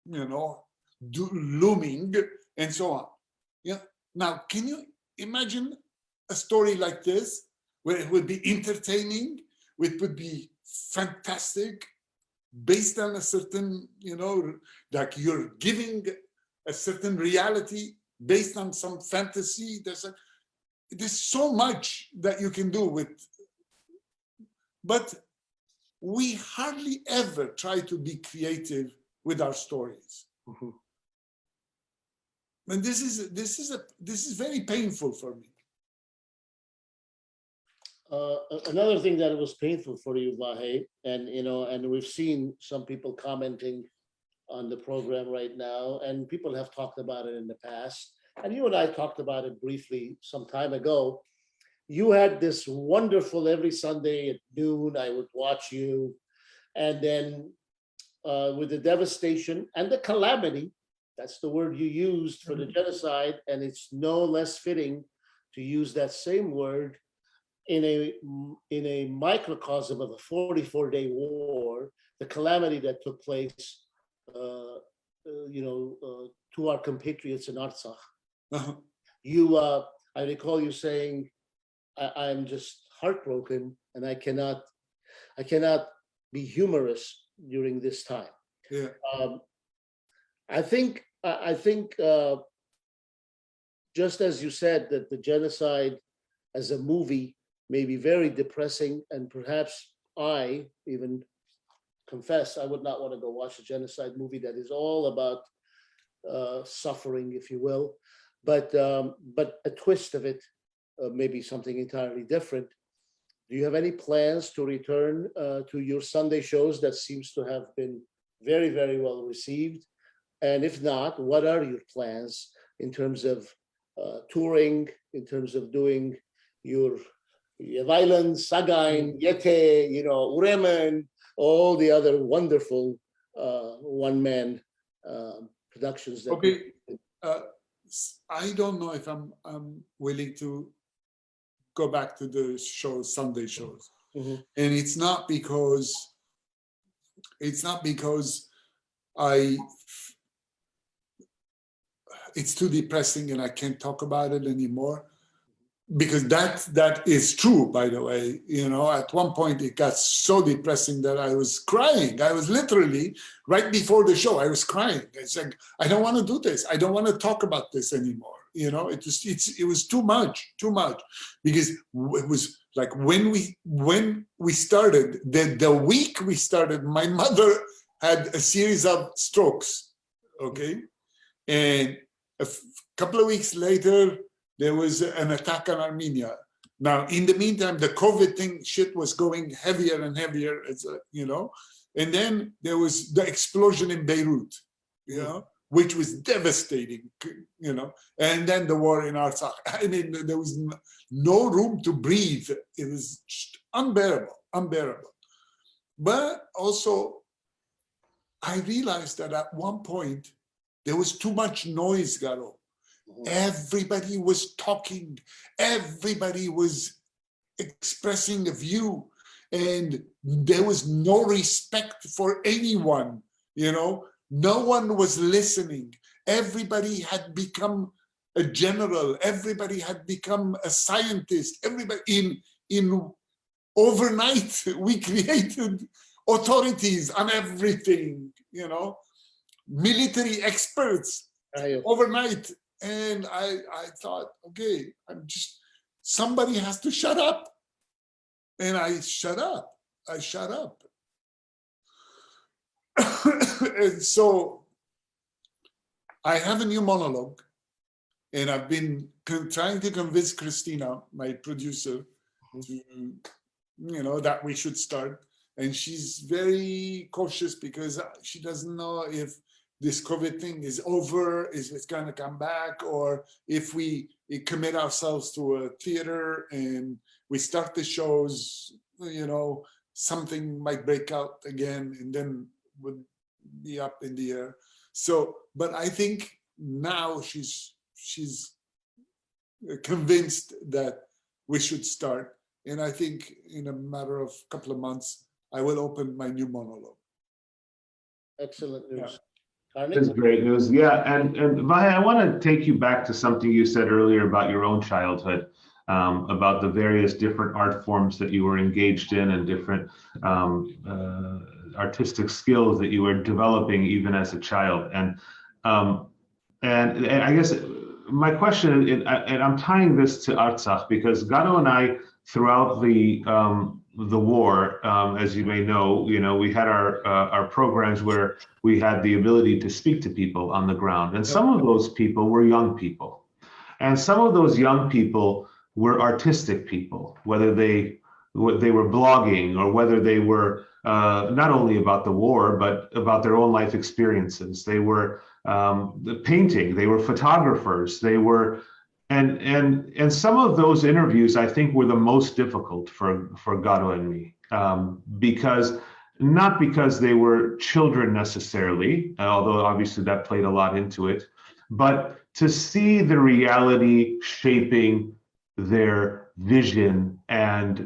you know, looming, and so on. Yeah. Now, can you imagine a story like this, where it would be entertaining, it would be fantastic, based on a certain, you know, like you're giving a certain reality based on some fantasy. There's so much that you can do with, but we hardly ever try to be creative with our stories. And this is very painful for me. Another thing that was painful for you, Vahe, and you know, and we've seen some people commenting on the program right now, and people have talked about it in the past, and you and I talked about it briefly some time ago. You had this wonderful, every Sunday at noon, I would watch you, and then with the devastation and the calamity, that's the word you used for the genocide, and it's no less fitting to use that same word, in a microcosm of a 44-day war, the calamity that took place, to our compatriots in Artsakh. Uh-huh. I recall you saying, I'm just heartbroken, and I cannot be humorous during this time. Yeah. I think just as you said that the genocide as a movie may be very depressing, and perhaps I even confess I would not want to go watch a genocide movie that is all about suffering, if you will, but a twist of it, maybe something entirely different. Do you have any plans to return to your Sunday shows that seems to have been very, very well received? And if not, what are your plans in terms of touring, in terms of doing your violence, Sagain, Yete, Uremen, all the other wonderful one-man productions? Okay, I don't know if I'm willing to go back to the shows, Sunday shows. Mm-hmm. And it's not because it's too depressing and I can't talk about it anymore. Because that is true, by the way. At one point it got so depressing that I was crying. I was literally, right before the show, I was crying. It's like, I don't want to do this. I don't want to talk about this anymore. It was too much. Because it was like when we started, the week we started, my mother had a series of strokes, okay? And a couple of weeks later, there was an attack on Armenia. Now, in the meantime, the COVID shit was going heavier and heavier, and then there was the explosion in Beirut, which was devastating, and then the war in Artsakh. I mean, there was no room to breathe. It was just unbearable. But also, I realized that at one point, there was too much noise, Garo. Everybody was talking, everybody was expressing a view, and there was no respect for anyone, no one was listening. Everybody had become a general, everybody had become a scientist, everybody in overnight we created authorities on everything, military experts overnight. And I thought, okay, somebody has to shut up. And I shut up. And so I have a new monologue, and I've been trying to convince Christina, my producer, to, that we should start. And she's very cautious because she doesn't know if this COVID thing is over, is it's going to come back, or if we commit ourselves to a theater and we start the shows, something might break out again and then would be up in the air. So, but I think now she's convinced that we should start. And I think in a matter of a couple of months, I will open my new monologue. Excellent news. Yeah. That's great news. Yeah, and Vahe, I want to take you back to something you said earlier about your own childhood, about the various different art forms that you were engaged in and different artistic skills that you were developing even as a child. And I guess my question, and I'm tying this to Artsakh because Garo and I, throughout the war, as you may know, we had our programs where we had the ability to speak to people on the ground, and some of those people were young people, and some of those young people were artistic people, whether they were blogging or whether they were not only about the war but about their own life experiences. They were painting, they were photographers, they were. And some of those interviews, I think, were the most difficult for Garo and me, not because they were children necessarily, although obviously that played a lot into it, but to see the reality shaping their vision and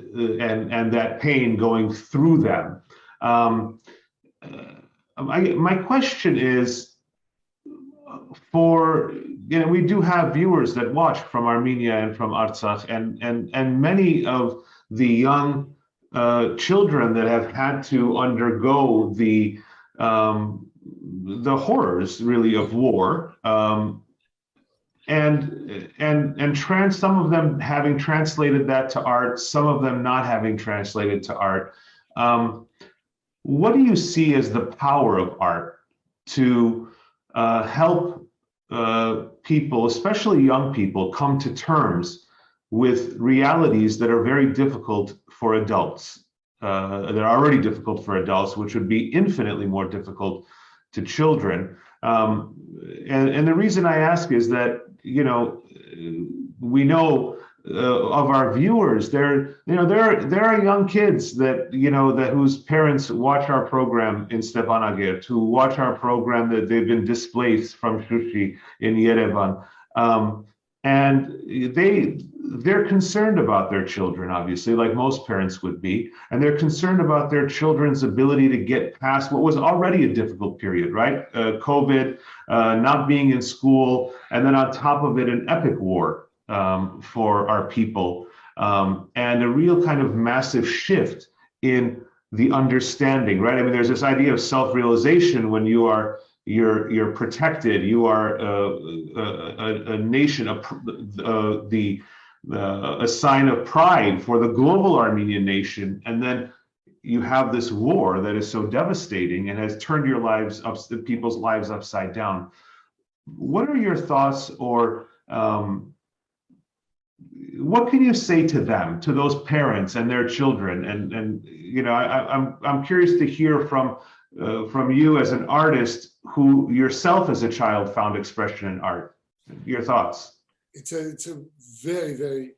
that pain going through them. My question is, we do have viewers that watch from Armenia and from Artsakh, and many of the young children that have had to undergo the horrors, really, of war, and some of them having translated that to art, some of them not having translated to art. What do you see as the power of art to help people, especially young people, come to terms with realities that are very difficult for adults, that are already difficult for adults, which would be infinitely more difficult to children? And the reason I ask is that, we know of our viewers, there are young kids that whose parents watch our program in Stepanakert, who watch our program, that they've been displaced from Shushi in Yerevan, and they're concerned about their children, obviously, like most parents would be, and they're concerned about their children's ability to get past what was already a difficult period, right? COVID, not being in school, and then on top of it, an epic war for our people, and a real kind of massive shift in the understanding, right? I mean, there's this idea of self-realization when you're protected, you are a nation, a sign of pride for the global Armenian nation, and then you have this war that is so devastating and has turned people's lives upside down. What are your thoughts, or what can you say to them, to those parents and their children? And I'm curious to hear from you as an artist who yourself as a child found expression in art. Your thoughts? It's a very, very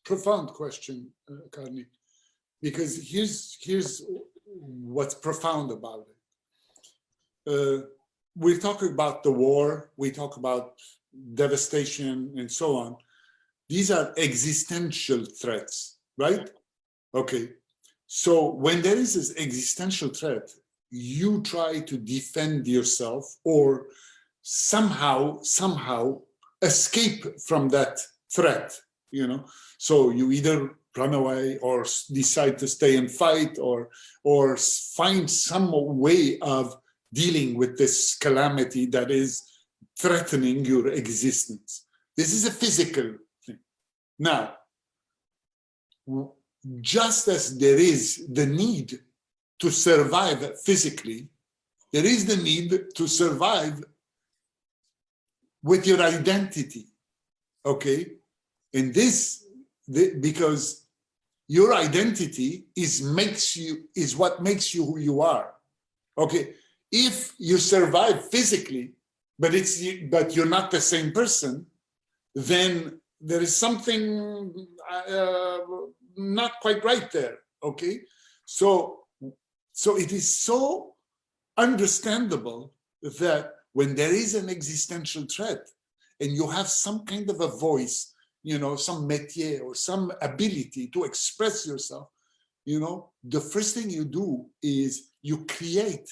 profound question, Karnig, because here's what's profound about it. We talk about the war, we talk about devastation and so on. These are existential threats, right? Okay. So when there is this existential threat, you try to defend yourself or somehow escape from that threat, So you either run away or decide to stay and fight or find some way of dealing with this calamity that is threatening your existence. This is a physical thing. Now, just as there is the need to survive physically, there is the need to survive with your identity, okay? And because your identity is what makes you who you are, okay? If you survive physically, but you're not the same person, then there is something not quite right there, okay? So it is so understandable that when there is an existential threat and you have some kind of a voice, some métier or some ability to express yourself, the first thing you do is you create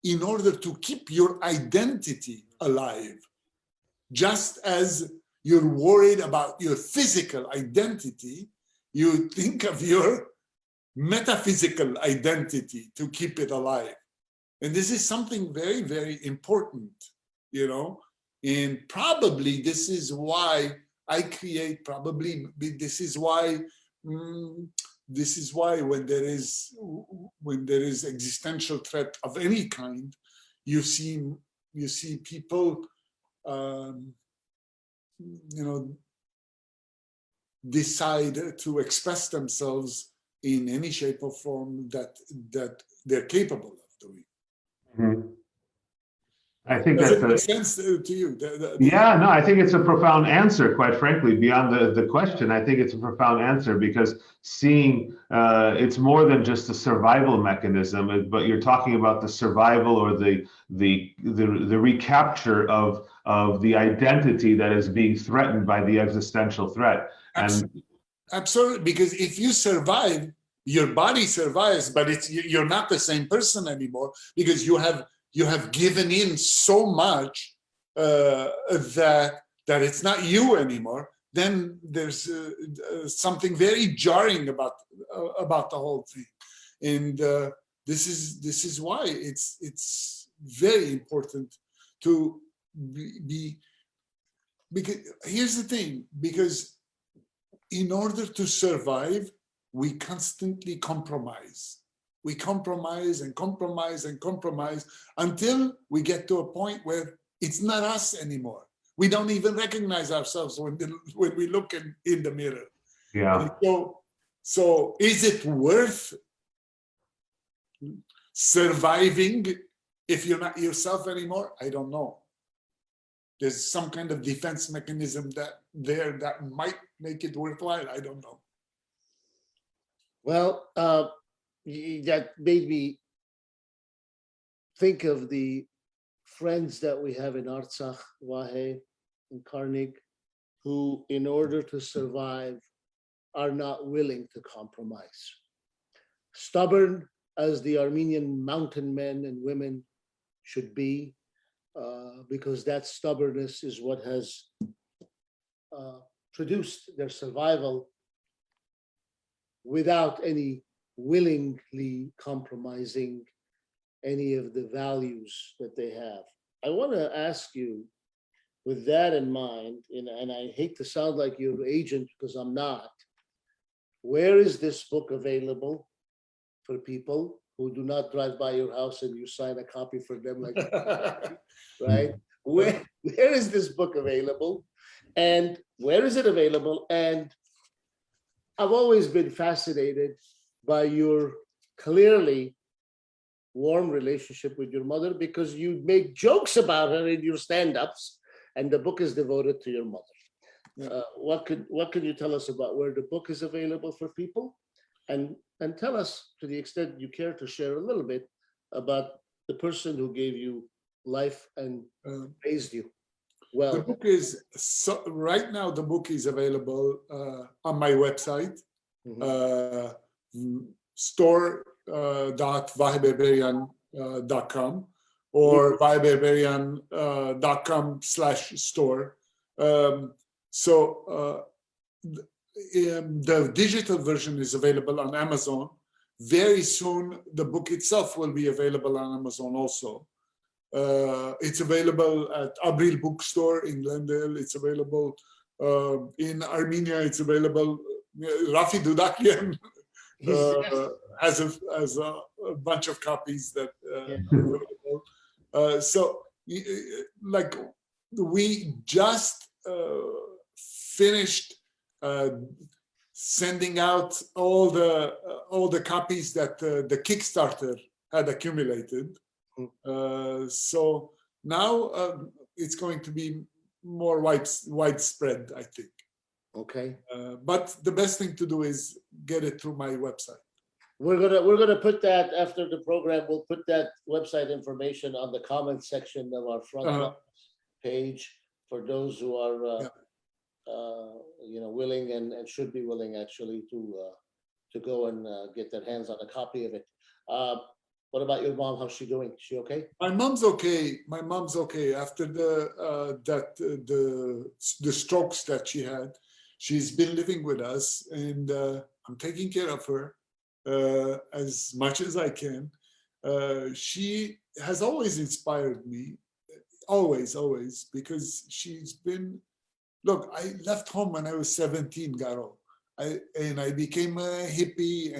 in order to keep your identity alive. Just as you're worried about your physical identity, you think of your metaphysical identity to keep it alive. And this is something very, very important, and probably this is why I create, this is why when there is existential threat of any kind, you see people decide to express themselves in any shape or form that they're capable of doing. Mm-hmm. I think Does that's it make sense to you? Yeah, no, I think it's a profound answer, quite frankly, beyond the question. I think it's a profound answer because seeing it's more than just a survival mechanism, but you're talking about the survival or the recapture of the identity that is being threatened by the existential threat. Absolutely, because if you survive, your body survives, but you're not the same person anymore because you have given in so much that it's not you anymore. Then there's something very jarring about the whole thing, and this is why it's very important to be because here's the thing, because in order to survive, we constantly compromise. We compromise and compromise and compromise until we get to a point where it's not us anymore. We don't even recognize ourselves when we look in the mirror. Yeah. So is it worth surviving if you're not yourself anymore? I don't know. There's some kind of defense mechanism that might make it worthwhile. I don't know. Well, that made me think of the friends that we have in Artsakh, Vahe and Karnig, who, in order to survive, are not willing to compromise. Stubborn as the Armenian mountain men and women should be, because that stubbornness is what has produced their survival without any willingly compromising any of the values that they have. I want to ask you, with that in mind, and I hate to sound like your agent because I'm not, where is this book available for people who do not drive by your house and you sign a copy for them, like right? Where is this book available? And where is it available? And I've always been fascinated by your clearly warm relationship with your mother, because you make jokes about her in your stand-ups, and the book is devoted to your mother. Yeah. What can you tell us about where the book is available for people? And tell us, to the extent you care to share a little bit, about the person who gave you life and raised you well. The book is, right now the book is available on my website, store.vaheberberian.com or vaheberberian.com/store. The digital version is available on Amazon. Very soon, the book itself will be available on Amazon also. It's available at Abril Bookstore in Glendale. It's available in Armenia. It's available. Rafi Dudakian has a bunch of copies that are available. Like we just finished sending out all the copies that the Kickstarter had accumulated. So now it's going to be more widespread, I think. Okay. But the best thing to do is get it through my website. We're gonna put that after the program. We'll put that website information on the comment section of our Frontlines page for those who are willing and should be willing actually to go and get their hands on a copy of it. What about your mom? How's she doing? Is she okay? My mom's okay. My mom's okay. After the strokes that she had, she's been living with us, and I'm taking care of her as much as I can. She has always inspired me, always, because she's been. Look, I left home when I was 17, Garo. I became a hippie,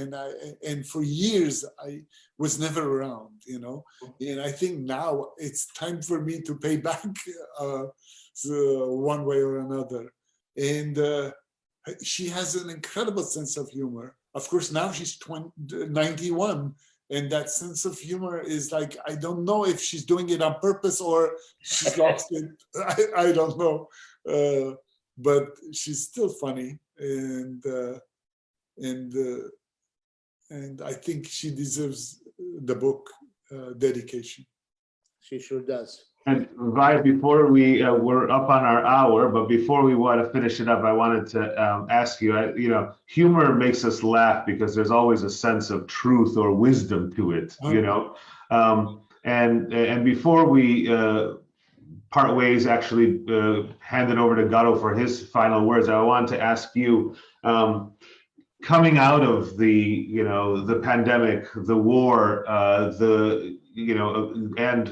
and for years I was never around, And I think now it's time for me to pay back one way or another. And she has an incredible sense of humor. Of course, now she's 91, and that sense of humor is like, I don't know if she's doing it on purpose or she's lost it. I don't know. But she's still funny, and I think she deserves the book dedication. She sure does. And Vahe, before we're up on our hour, but before we want to finish it up, I wanted to ask you, humor makes us laugh because there's always a sense of truth or wisdom to it, and before we part ways, actually hand it over to Garo for his final words, I wanted to ask you, coming out of the pandemic, the war, and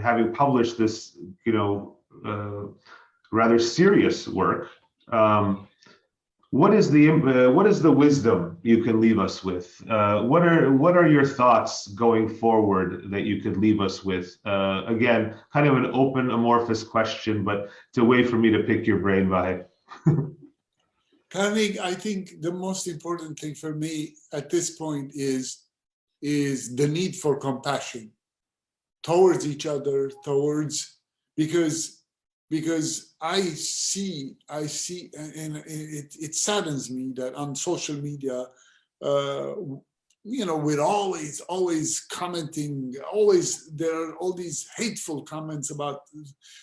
having published this, rather serious work, what is the wisdom you can leave us with? What are your thoughts going forward that you could leave us with? Again, kind of an open, amorphous question, but it's a way for me to pick your brain, Vahe. Karnig, I think the most important thing for me at this point is the need for compassion towards each other, because I see, and it saddens me that on social media, we're always commenting, there are all these hateful comments about,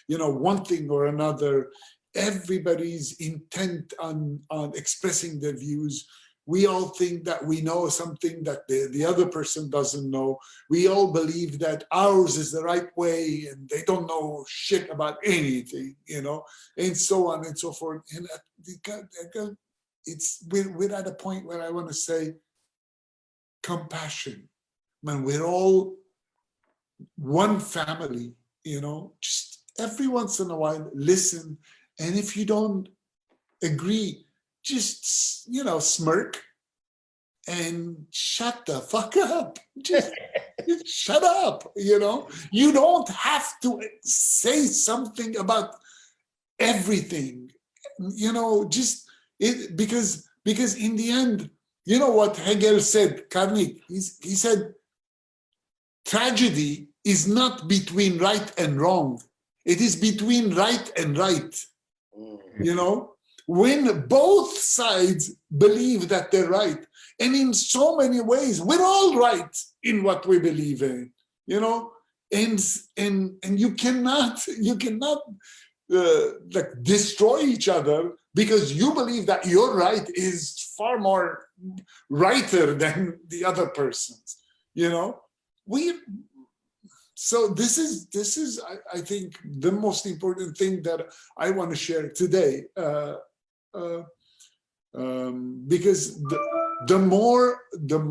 one thing or another. Everybody's intent on expressing their views. We all think that we know something that the other person doesn't know. We all believe that ours is the right way and they don't know shit about anything, and so on and so forth. And we're at a point where I want to say compassion. Man, we're all one family, just every once in a while, listen. And if you don't agree, just, smirk and shut the fuck up. Just shut up, You don't have to say something about everything, because in the end, what Hegel said, Karnig, he said, tragedy is not between right and wrong. It is between right and right. When both sides believe that they're right, and in so many ways, we're all right in what we believe in, and you cannot destroy each other because you believe that your right is far more righter than the other person's, So this is I think the most important thing that I want to share today, because the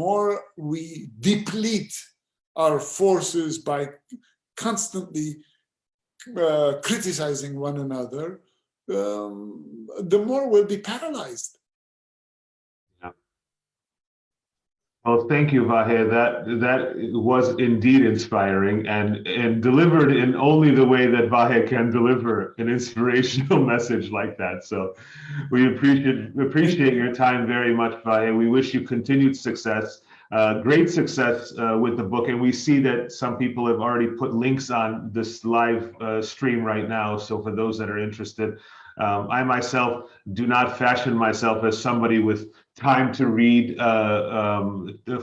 more we deplete our forces by constantly criticizing one another, the more we'll be paralyzed. Well, thank you, Vahe. That was indeed inspiring and delivered in only the way that Vahe can deliver an inspirational message like that. So we appreciate your time very much, Vahe. We wish you continued success, great success with the book. And we see that some people have already put links on this live stream right now. So for those that are interested, I myself do not fashion myself as somebody with time to read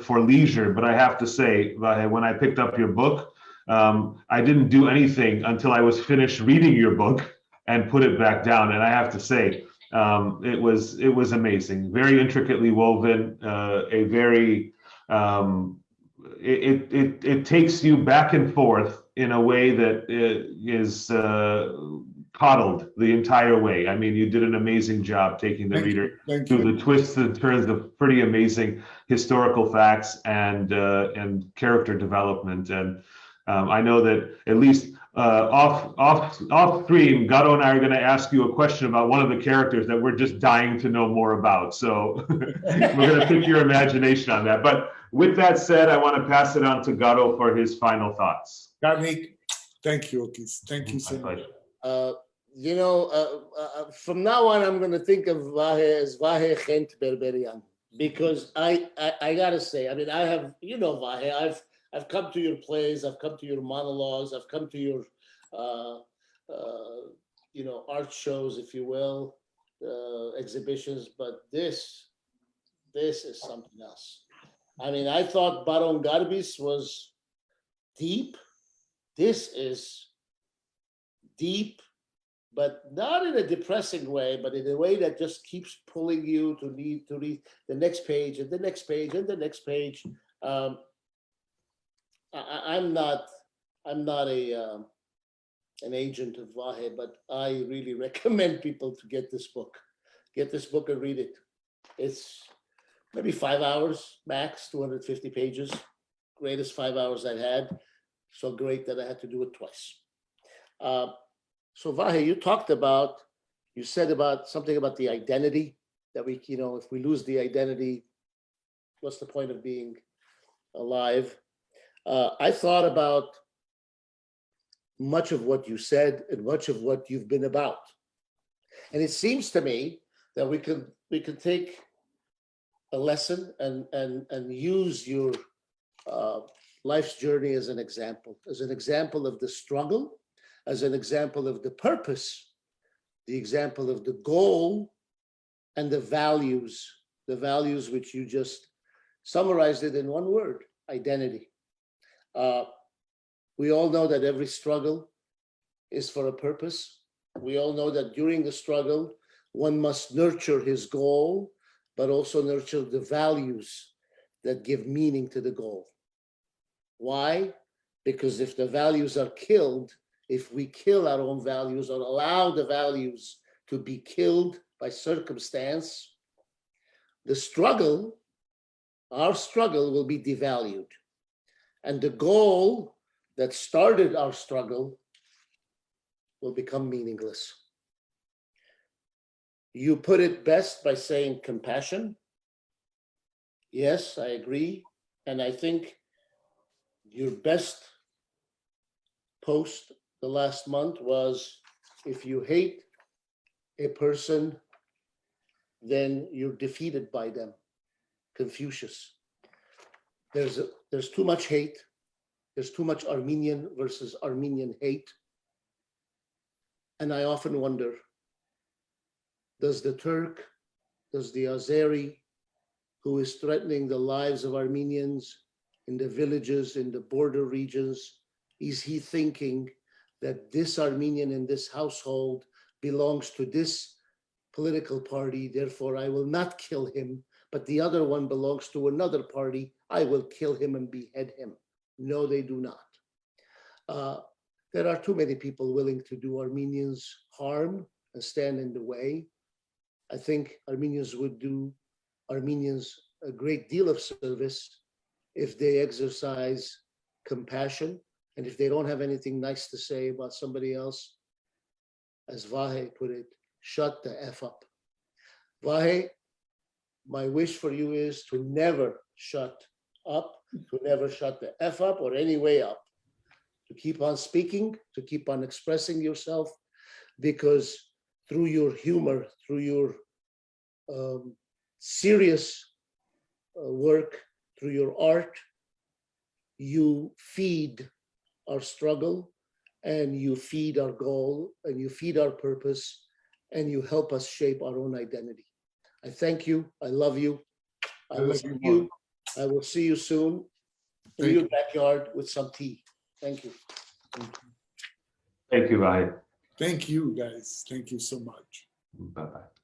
for leisure, but I have to say, Vahe, when I picked up your book, I didn't do anything until I was finished reading your book and put it back down. And I have to say, it was amazing, very intricately woven, it takes you back and forth in a way that is coddled the entire way. I mean, you did an amazing job taking the reader through the twists and turns of pretty amazing historical facts and character development. And I know that at least off stream, Garo and I are going to ask you a question about one of the characters that we're just dying to know more about. So we're going to pick your imagination on that. But with that said, I want to pass it on to Garo for his final thoughts. Karnig, thank you, Okis. Thank you so much. From now on, I'm going to think of Vahe as Vahe Berberian, because I gotta say, I mean, I have, Vahe, I've come to your plays, I've come to your monologues, I've come to your, art shows, if you will, exhibitions, but this is something else. I mean, I thought Baron Garbis was deep, this is deep, but not in a depressing way, but in a way that just keeps pulling you to need to read the next page and the next page and the next page. I'm not an agent of Vahe, but I really recommend people to get this book. Get this book and read it. It's maybe 5 hours max, 250 pages. Greatest 5 hours I've had. So great that I had to do it twice. So Vahe, you said about something about the identity that we, if we lose the identity, what's the point of being alive? I thought about much of what you said and much of what you've been about. And it seems to me that we could take a lesson and use your life's journey as an example of the struggle, as an example of the purpose, the example of the goal, and the values which you just summarized it in one word: identity. We all know that every struggle is for a purpose. We all know that during the struggle, one must nurture his goal, but also nurture the values that give meaning to the goal. Why? Because if the values are killed, if we kill our own values or allow the values to be killed by circumstance, the struggle, our struggle, will be devalued. And the goal that started our struggle will become meaningless. You put it best by saying compassion. Yes, I agree. And I think your best post the last month was, if you hate a person, then you're defeated by them. Confucius. There's too much hate. There's too much Armenian versus Armenian hate. And I often wonder, does the Turk, does the Azeri, who is threatening the lives of Armenians in the villages, in the border regions, is he thinking that this Armenian in this household belongs to this political party, therefore I will not kill him, but the other one belongs to another party, I will kill him and behead him? No, they do not. There are too many people willing to do Armenians harm and stand in the way. I think Armenians would do Armenians a great deal of service if they exercise compassion, and if they don't have anything nice to say about somebody else, as Vahe put it, shut the F up. Vahe, my wish for you is to never shut up, to never shut the F up or any way up, to keep on speaking, to keep on expressing yourself, because through your humor, through your serious work, through your art, you feed our struggle, and you feed our goal, and you feed our purpose, and you help us shape our own identity. I thank you. I love you. I will see you soon in your backyard with some tea. Thank you. Thank you, Vahe. Thank you, guys. Thank you so much. Bye-bye.